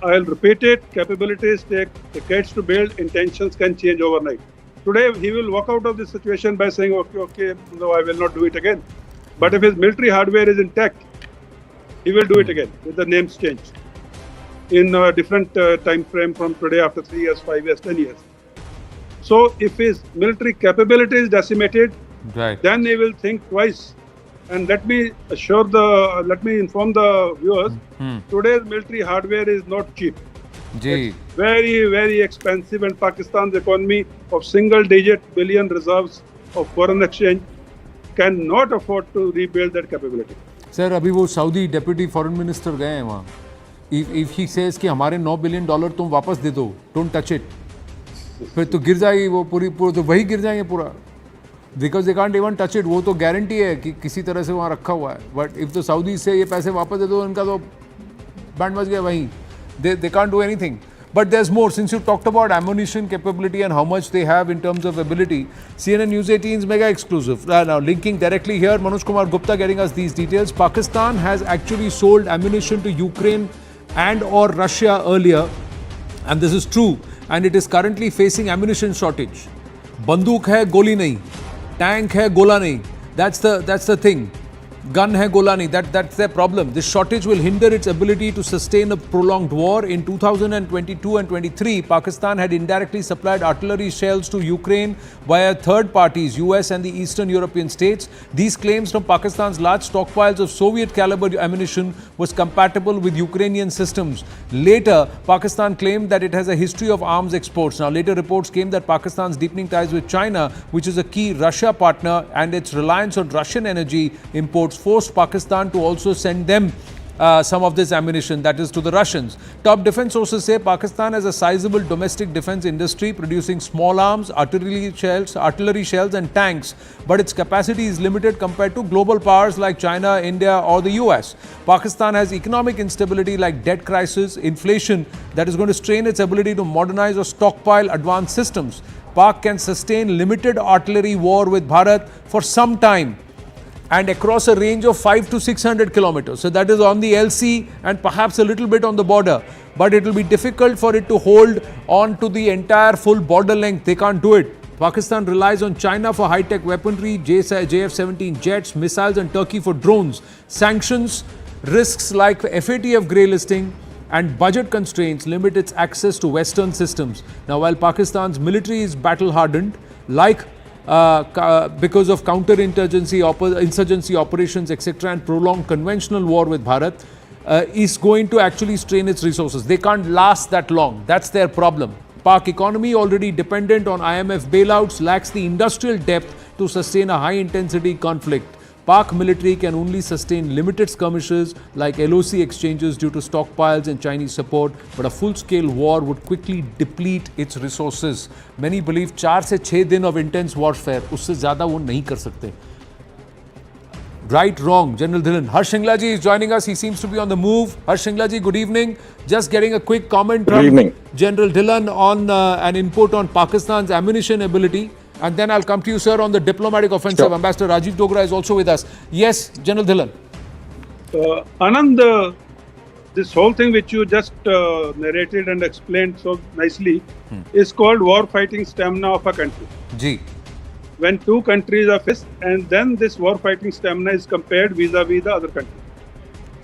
I'll repeat it, capabilities take decades to build, intentions can change overnight. Today, he will walk out of this situation by saying, okay, no, I will not do it again. But if his military hardware is intact, he will do it again with the names changed. in a different time frame from today after 3 years, 5 years, 10 years. So if his military capability is decimated, then he will think twice. And let me inform the viewers, today's military hardware is not cheap. It's very, very expensive, and Pakistan's economy of single-digit billion reserves of foreign exchange cannot afford to rebuild that capability. Sir, अभी वो Saudi deputy foreign minister गए हैं वहाँ. If he says कि हमारे $9 billion तुम वापस दे दो, don't touch it. फिर तो गिर जाएगी वो पूरी तो वही गिर जाएंगे पूरा. Because they can't even touch it. वो तो गारंटी है कि किसी तरह से वहाँ रखा हुआ है. But if the Saudis से ये पैसे वापस दे दो, इनका तो बैंड बज गया वहीं. They can't do anything. But there's more. Since you talked about ammunition capability and how much they have in terms of ability, CNN News 18's mega exclusive. Now, linking directly here, Manoj Kumar Gupta getting us these details. Pakistan has actually sold ammunition to Ukraine and or Russia earlier, and this is true. And it is currently facing ammunition shortage. Banduk hai, goli nahi. Tank hai, gola nahi. That's the thing. Gun hai, gola nahi. That's their problem. This shortage will hinder its ability to sustain a prolonged war. In 2022 and 23, Pakistan had indirectly supplied artillery shells to Ukraine via third parties, US and the Eastern European states. These claims from Pakistan's large stockpiles of Soviet caliber ammunition was compatible with Ukrainian systems. Later, Pakistan claimed that it has a history of arms exports. Now, later reports came that Pakistan's deepening ties with China, which is a key Russia partner, and its reliance on Russian energy imports forced Pakistan to also send them some of this ammunition, that is to the Russians. Top defense sources say Pakistan has a sizable domestic defense industry producing small arms, artillery shells and tanks, but its capacity is limited compared to global powers like China, India or the US. Pakistan has economic instability like debt crisis, inflation that is going to strain its ability to modernize or stockpile advanced systems. Pak can sustain limited artillery war with Bharat for some time and across a range of 500 to 600 kilometers. So that is on the LC and perhaps a little bit on the border. But it will be difficult for it to hold on to the entire full border length. They can't do it. Pakistan relies on China for high-tech weaponry, JF-17 jets, missiles and Turkey for drones. Sanctions, risks like FATF grey listing and budget constraints limit its access to Western systems. Now, while Pakistan's military is battle-hardened, like because of insurgency operations, etc., and prolonged conventional war with Bharat, is going to actually strain its resources. They can't last that long. That's their problem. Pak economy, already dependent on IMF bailouts, lacks the industrial depth to sustain a high-intensity conflict. Pak military can only sustain limited skirmishes like LOC exchanges due to stockpiles and Chinese support, but a full-scale war would quickly deplete its resources. Many believe 4 से 6 दिन of intense warfare, उससे ज़्यादा वो नहीं कर सकते. Right, wrong, General Dhillon. Harsh Shingla ji is joining us. He seems to be on the move. Harsh Shingla ji, good evening. Just getting a quick comment from General Dhillon on an input on Pakistan's ammunition ability. And then I'll come to you, sir, on the diplomatic offensive. Sure. Ambassador Rajiv Dogra is also with us. Yes, General Dhillon. Anand, this whole thing which you just narrated and explained so nicely is called war-fighting stamina of a country. Ji. When two countries are faced, and then this war-fighting stamina is compared vis-a-vis the other country.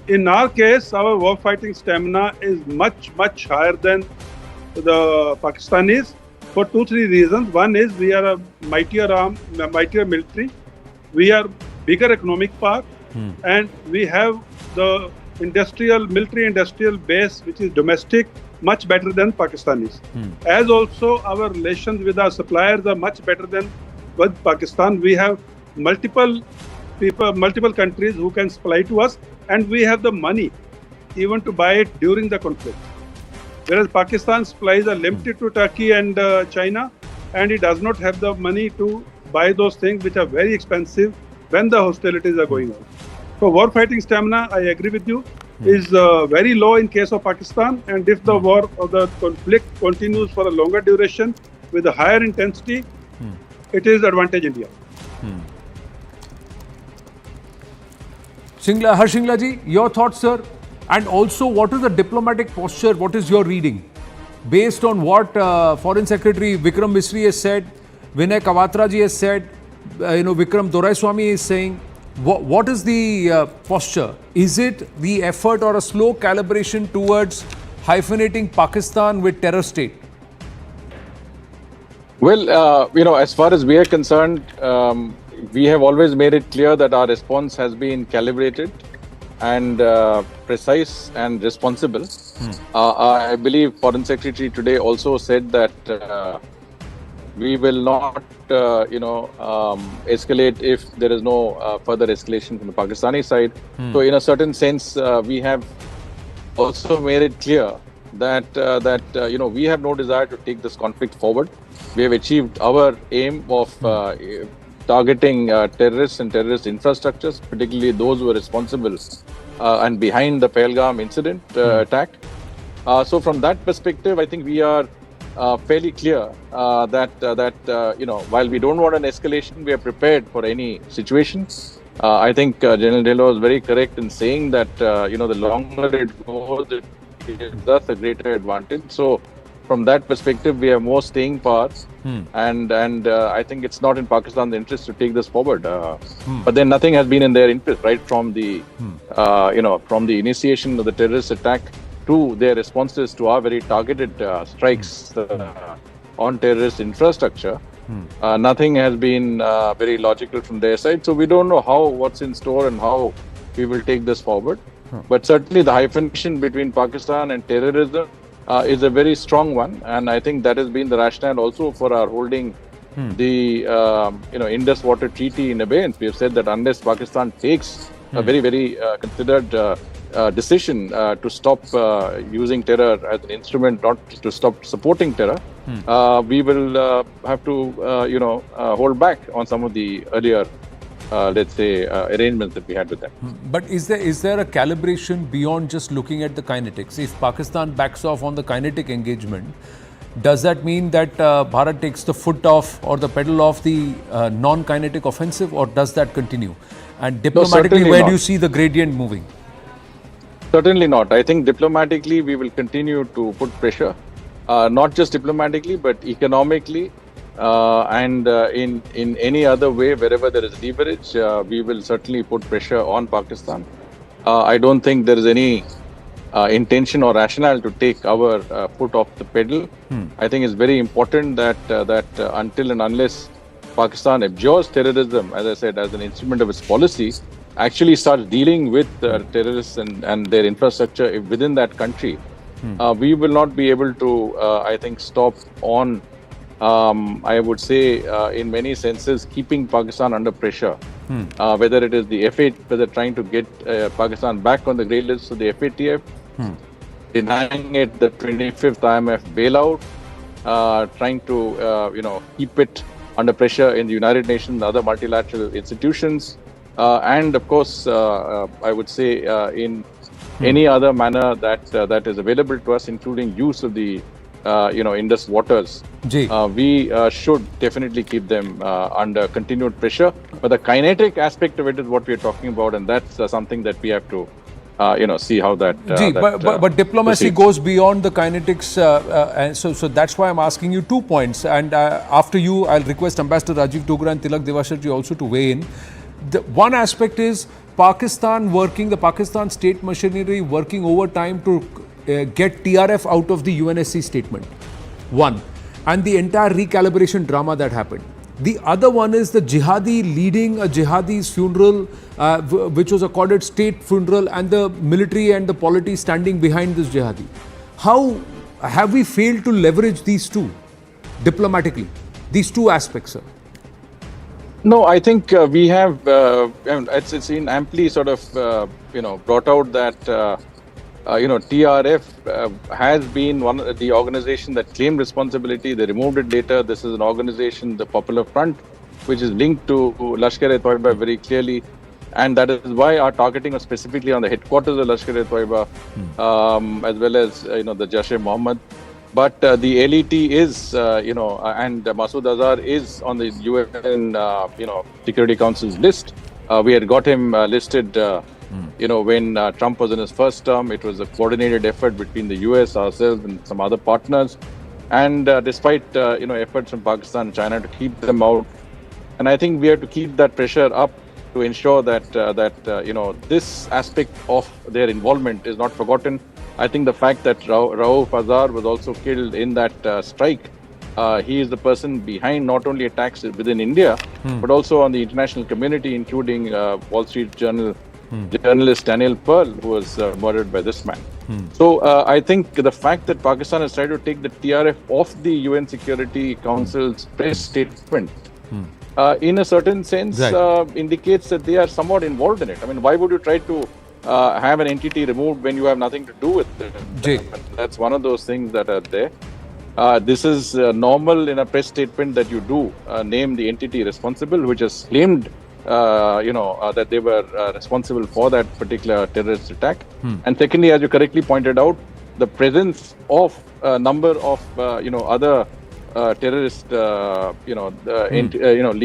In our case, our war-fighting stamina is much, much higher than the Pakistanis. For 2-3 reasons. One is we are a mightier military, we are bigger economic power, and we have the military industrial base which is domestic much better than Pakistanis. As also our relations with our suppliers are much better than with Pakistan. We have multiple countries who can supply to us, and we have the money even to buy it during the conflict. Whereas Pakistan's supplies are limited to Turkey and China, and it does not have the money to buy those things which are very expensive when the hostilities are going on. So war-fighting stamina, I agree with you, is very low in case of Pakistan, and if the war or the conflict continues for a longer duration with a higher intensity, it is advantage India. Harsh Shingla ji, your thoughts, sir? And also, what is the diplomatic posture? What is your reading? Based on what Foreign Secretary Vikram Misri has said, Vinay Kawatra ji has said, Vikram Doraiswamy is saying, what is the posture? Is it the effort or a slow calibration towards hyphenating Pakistan with terror state? Well, as far as we are concerned, we have always made it clear that our response has been calibrated and precise and responsible. I believe Foreign Secretary today also said that we will not, escalate if there is no further escalation from the Pakistani side. So, in a certain sense, we have also made it clear that we have no desire to take this conflict forward. We have achieved our aim of targeting terrorists and terrorist infrastructures, particularly those who are responsible and behind the Pahalgam incident attack. So from that perspective, I think we are fairly clear that while we don't want an escalation, we are prepared for any situation. I think General Dhillon was very correct in saying that the longer it goes, it gives us a greater advantage. So from that perspective, we have more staying power, and I think it's not in Pakistan's interest to take this forward. But then nothing has been in their interest, right from the from the initiation of the terrorist attack to their responses to our very targeted strikes on terrorist infrastructure. Nothing has been very logical from their side. So we don't know what's in store and how we will take this forward. But certainly the hyphenation between Pakistan and terrorism is a very strong one, and I think that has been the rationale also for our holding the Indus Water Treaty in abeyance. We have said that unless Pakistan takes a very, very considered decision to stop using terror as an instrument, not to stop supporting terror, we will have to hold back on some of the earlier arrangements that we had with them. But is there a calibration beyond just looking at the kinetics? If Pakistan backs off on the kinetic engagement, does that mean that Bharat takes the foot off or the pedal off the non-kinetic offensive, or does that continue? And diplomatically, where do you see the gradient moving? Certainly not. I think diplomatically we will continue to put pressure, not just diplomatically but economically, and in any other way wherever there is leverage, we will certainly put pressure on Pakistan. I don't think there is any intention or rationale to take our foot off the pedal. I think it's very important that until and unless Pakistan abjures terrorism, as I said, as an instrument of its policy, actually starts dealing with terrorists and their infrastructure within that country, we will not be able to, I think, stop on, I would say, in many senses, keeping Pakistan under pressure. Whether it is the whether trying to get Pakistan back on the grey list of the FATF, denying it the 25th IMF bailout, trying to, keep it under pressure in the United Nations and other multilateral institutions. And of course, I would say in any other manner that is available to us, including use of the Indus waters, we should definitely keep them under continued pressure. But the kinetic aspect of it is what we are talking about, and that's something that we have to see how that. But diplomacy goes beyond the kinetics, and so that's why I'm asking you 2 points. And after you, I'll request Ambassador Rajiv Dogra and Tilak Devasharji also to weigh in. The one aspect is the Pakistan state machinery working overtime to get TRF out of the UNSC statement. One. And the entire recalibration drama that happened. The other one is the jihadi leading a jihadi's funeral, which was accorded state funeral, and the military and the polity standing behind this jihadi. How have we failed to leverage these two diplomatically? These two aspects, sir? No, I think we have, it's been amply sort of, brought out that, TRF has been the organization that claimed responsibility. They removed it later. This is an organization, the Popular Front, which is linked to Lashkar-e-Toiba very clearly. And that is why our targeting was specifically on the headquarters of Lashkar-e-Toiba, as well as, the Jaish-e-Mohammed. But the LET is, and Masood Azhar is on the UN, Security Council's list. We had got him listed, when Trump was in his first term. It was a coordinated effort between the US, ourselves, and some other partners. And despite, efforts from Pakistan and China to keep them out, and I think we have to keep that pressure up to ensure that this aspect of their involvement is not forgotten. I think the fact that Rauf Azhar was also killed in that strike, he is the person behind not only attacks within India, but also on the international community, including Wall Street Journal journalist Daniel Pearl, who was murdered by this man. So I think the fact that Pakistan has tried to take the TRF off the UN Security Council's press statement, in a certain sense, indicates that they are somewhat involved in it. I mean, why would you try to have an entity removed when you have nothing to do with it? That's one of those things that are there. This is normal in a press statement that you do name the entity responsible, which has claimed that they were responsible for that particular terrorist attack. And secondly, as you correctly pointed out, the presence of a number of other terrorist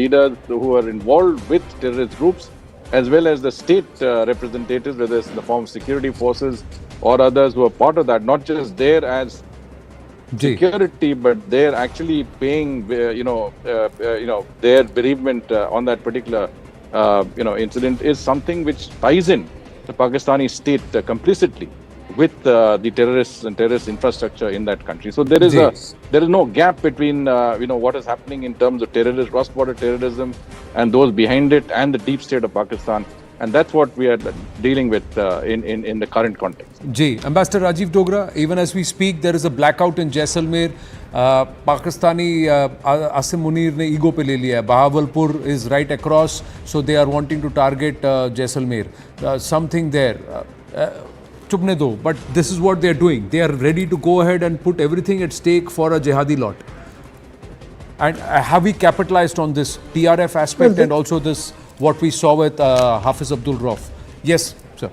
leaders who are involved with terrorist groups, as well as the state representatives, whether it's in the form of security forces or others who are part of that, not just there as security, but they're actually paying their bereavement on that particular incident, is something which ties in the Pakistani state complicitly with the terrorists and terrorist infrastructure in that country. So there is no gap between what is happening in terms of terrorism, cross-border terrorism, and those behind it, and the deep state of Pakistan. And that's what we are dealing with in the current context. Ambassador Rajiv Dogra, even as we speak, there is a blackout in Jaisalmer. Pakistani Asim Munir ne ego pe le liya hai. Bahawalpur is right across, so they are wanting to target Jaisalmer. Something there. Chupne do, but this is what they are doing. They are ready to go ahead and put everything at stake for a jihadi lot. And have we capitalized on this TRF aspect and also this, what we saw with Hafiz Abdul Rauf? Yes, sir.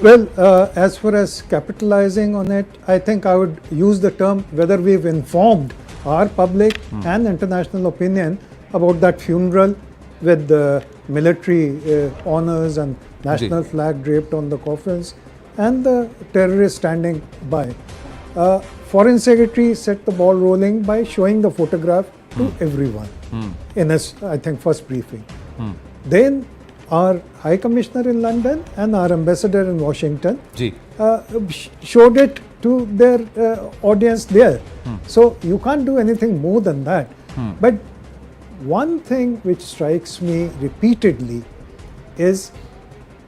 Well, as far as capitalizing on it, I think I would use the term whether we've informed our public and international opinion about that funeral with the military honors and national flag draped on the coffins and the terrorists standing by. Foreign Secretary set the ball rolling by showing the photograph to everyone in his, I think, first briefing. Then our High Commissioner in London and our Ambassador in Washington showed it to their audience there. So you can't do anything more than that. But one thing which strikes me repeatedly is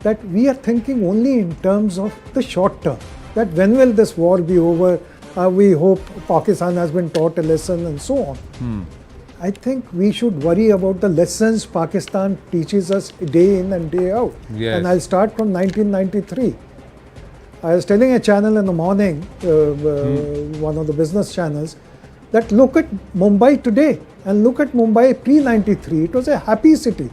that we are thinking only in terms of the short term. That when will this war be over? We hope Pakistan has been taught a lesson and so on. I think we should worry about the lessons Pakistan teaches us day in and day out. And I'll start from 1993. I was telling a channel in the morning, one of the business channels, that look at Mumbai today and look at Mumbai pre-93. It was a happy city.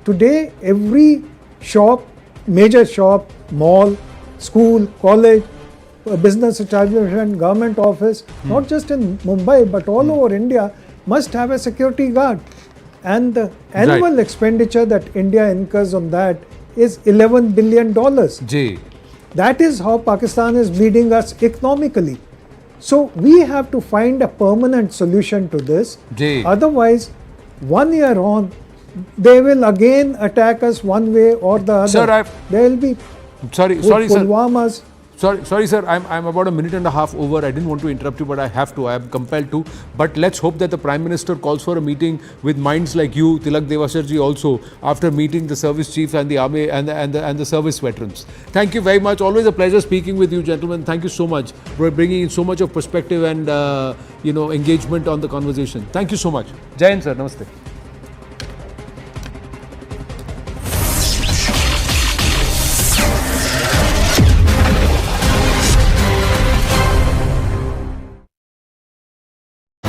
Today, every shop, major shop, mall, school, college, business establishment, government office, not just in Mumbai but all over India, must have a security guard. And the annual expenditure that India incurs on that is $11 billion. That is how Pakistan is bleeding us economically. So we have to find a permanent solution to this. Otherwise, 1 year on, they will again attack us one way or the other. Sir, there will be Pulwamas. Sorry, sir. I'm about a minute and a half over. I didn't want to interrupt you, but I have to. I am compelled to. But let's hope that the Prime Minister calls for a meeting with minds like you, Tilak Devasarji, also after meeting the service chiefs and the army and the service veterans. Thank you very much. Always a pleasure speaking with you, gentlemen. Thank you so much for bringing in so much of perspective and engagement on the conversation. Thank you so much. Jai Hind, sir. Namaste.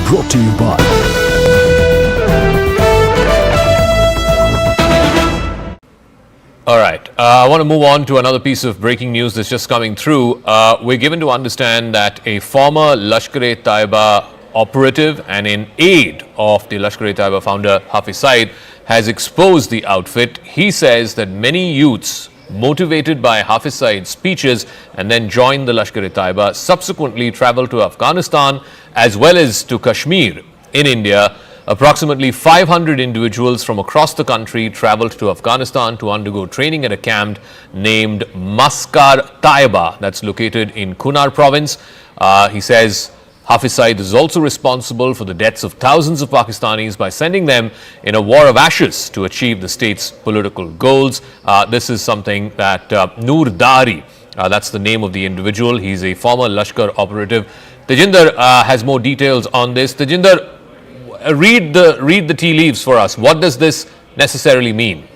Brought to you by All right. I want to move on to another piece of breaking news that's just coming through. We're given to understand that a former Lashkar-e-Taiba operative and in aid of the Lashkar-e-Taiba founder Hafiz Saeed has exposed the outfit. He says that many youths motivated by Hafiz Saeed's speeches and then joined the Lashkar-e-Taiba subsequently traveled to Afghanistan as well as to Kashmir in India Approximately 500 individuals from across the country traveled to Afghanistan to undergo training at a camp named Lashkar Taiba, that's located in Kunar province. He says Hafiz Saeed is also responsible for the deaths of thousands of Pakistanis by sending them in a war of ashes to achieve the state's political goals. This is something that Noor Dari, that's the name of the individual. He's a former Lashkar operative. Tejinder has more details on this. Tejinder, read the tea leaves for us. What does this necessarily mean?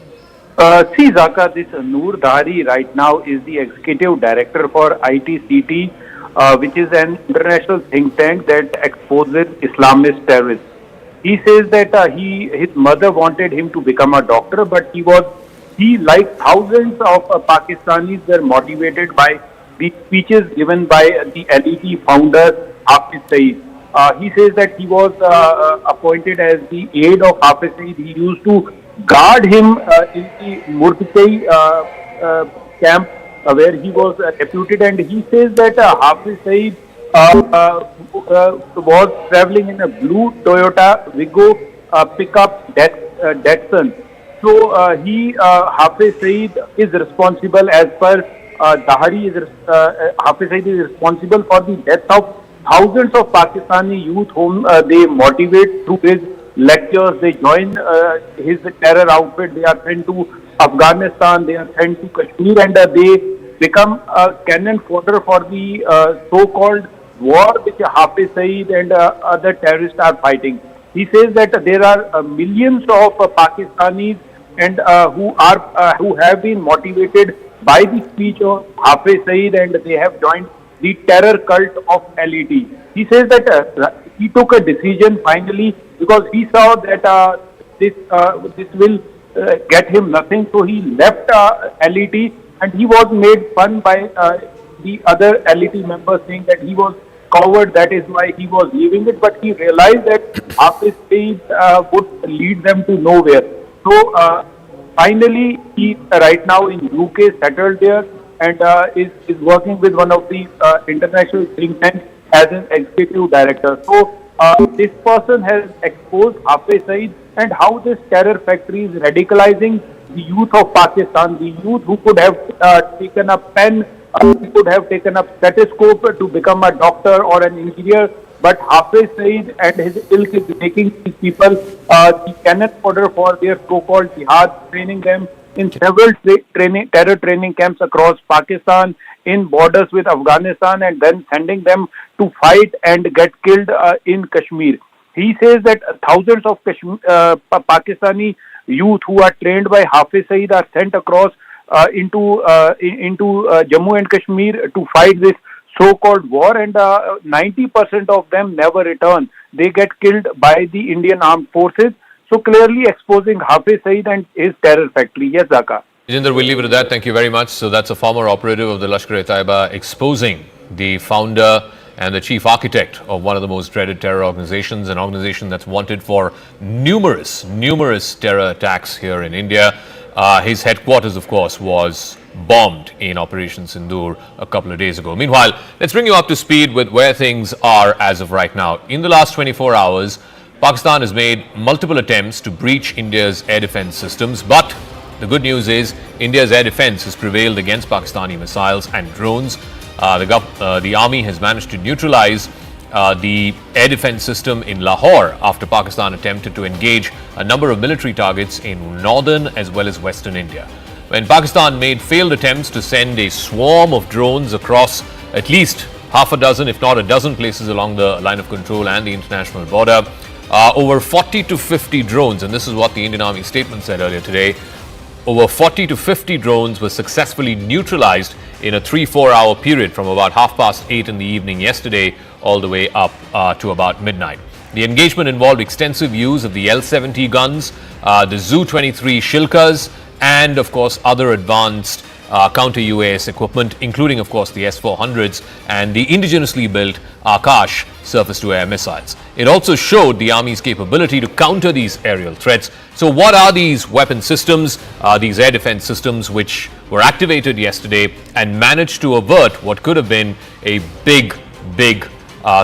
See, Zaka, this Noor Dari right now is the executive director for ITCT, which is an international think tank that exposes Islamist terrorists. He says that his mother wanted him to become a doctor, but he like thousands of Pakistanis were motivated by the speeches given by the LET founder Hafiz Saeed. He says that he was appointed as the aide of Hafiz Saeed. He used to guard him in the Murtkai camp where he was deputed, and he says that Hafiz Saeed was traveling in a blue Toyota Wigo pickup Datsun. So Hafiz Saeed is responsible, as per Hafiz Saeed is responsible for the death of thousands of Pakistani youth whom they motivate through his lectures. They join his terror outfit. They are sent to Afghanistan. They are sent to Kashmir, and they become a cannon fodder for the so-called war which Hafiz Saeed and other terrorists are fighting. He says that there are millions of Pakistanis and who have been motivated by the speech of Hafiz Saeed, and they have joined the terror cult of LET. He says that he took a decision finally because he saw that this will get him nothing, so he left LET, and he was made fun by the other LET members, saying that he was coward, that is why he was leaving it, but he realized that Hafiz Saeed would lead them to nowhere. So finally he right now in UK, settled there, and is working with one of the international think tanks as an executive director. So this person has exposed Hafiz Saeed and how this terror factory is radicalizing the youth of Pakistan, the youth who could have taken a pen, who could have taken a stethoscope to become a doctor or an engineer, but Hafiz Saeed and his ilk is making these people the cannon fodder for their so-called jihad, training them in several terror training camps across Pakistan, in borders with Afghanistan, and then sending them to fight and get killed in Kashmir. He says that thousands of Pakistani youth who are trained by Hafiz Saeed are sent across into Jammu and Kashmir to fight this so-called war, and 90% of them never return. They get killed by the Indian Armed Forces. So clearly exposing Hafiz Saeed and his terror factory. Yes, Zaka. Jinder, we'll leave it at that. Thank you very much. So that's a former operative of the Lashkar-e-Taiba exposing the founder and the chief architect of one of the most dreaded terror organizations, an organization that's wanted for numerous terror attacks here in India. His headquarters, of course, was bombed in Operation Sindoor a couple of days ago. Meanwhile, let's bring you up to speed with where things are as of right now. In the last 24 hours, Pakistan has made multiple attempts to breach India's air defense systems, but the good news is India's air defense has prevailed against Pakistani missiles and drones. The army has managed to neutralize the air defense system in Lahore after Pakistan attempted to engage a number of military targets in northern as well as western India. When Pakistan made failed attempts to send a swarm of drones across at least half a dozen, if not a dozen places along the line of control and the international border, over 40 to 50 drones, and this is what the Indian Army statement said earlier today, over 40 to 50 drones were successfully neutralized in a 3-4 hour period from about 8:30 in the evening yesterday all the way up to about midnight. The engagement involved extensive use of the L-70 guns, the Zu-23 Shilkas, and of course other advanced counter-UAS equipment, including of course the S-400s and the indigenously built Akash surface-to-air missiles. It also showed the Army's capability to counter these aerial threats. So what are these weapon systems, these air defense systems which were activated yesterday and managed to avert what could have been a big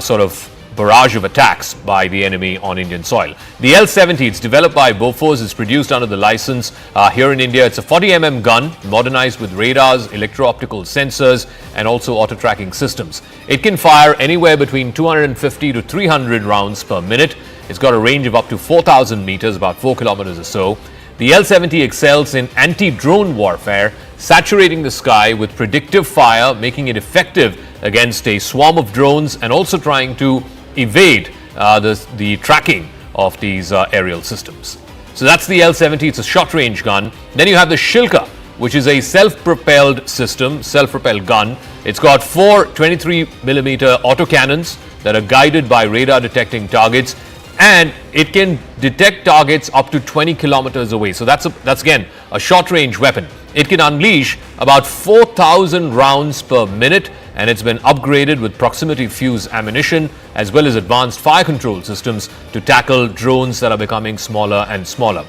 sort of barrage of attacks by the enemy on Indian soil. The L-70, it's developed by Bofors, is produced under the license here in India. It's a 40mm gun, modernized with radars, electro-optical sensors, and also auto-tracking systems. It can fire anywhere between 250 to 300 rounds per minute. It's got a range of up to 4,000 meters, about 4 kilometers or so. The L-70 excels in anti-drone warfare, saturating the sky with predictive fire, making it effective against a swarm of drones and also trying to evade the tracking of these aerial systems. So that's the L-70, it's a short-range gun. Then you have the Shilka, which is a self-propelled system, self-propelled gun. It's got 4 23mm autocannons that are guided by radar detecting targets, and it can detect targets up to 20 kilometers away. So that's again a short-range weapon. It can unleash about 4,000 rounds per minute, and it's been upgraded with proximity fuse ammunition as well as advanced fire control systems to tackle drones that are becoming smaller and smaller.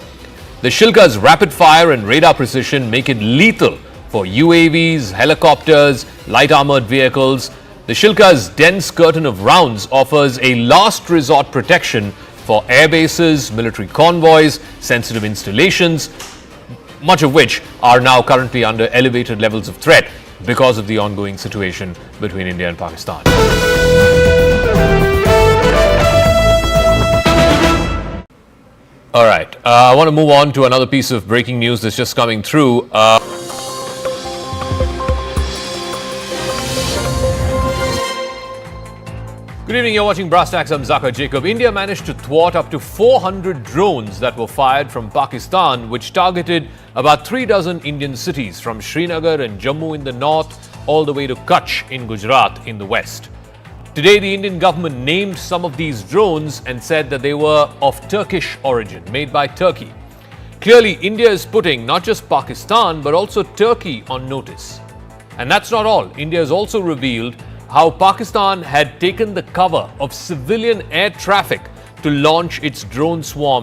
The Shilka's rapid fire and radar precision make it lethal for UAVs, helicopters, light armored vehicles. The Shilka's dense curtain of rounds offers a last resort protection for air bases, military convoys, sensitive installations, much of which are now currently under elevated levels of threat because of the ongoing situation between India and Pakistan. All right, I want to move on to another piece of breaking news that's just coming through. Good evening, you're watching Brass Tacks. I'm Zakir Jacob. India managed to thwart up to 400 drones that were fired from Pakistan, which targeted about 3 dozen Indian cities from Srinagar and Jammu in the north all the way to Kutch in Gujarat in the west. Today, the Indian government named some of these drones and said that they were of Turkish origin, made by Turkey. Clearly, India is putting not just Pakistan but also Turkey on notice. And that's not all. India has also revealed how Pakistan had taken the cover of civilian air traffic to launch its drone swarm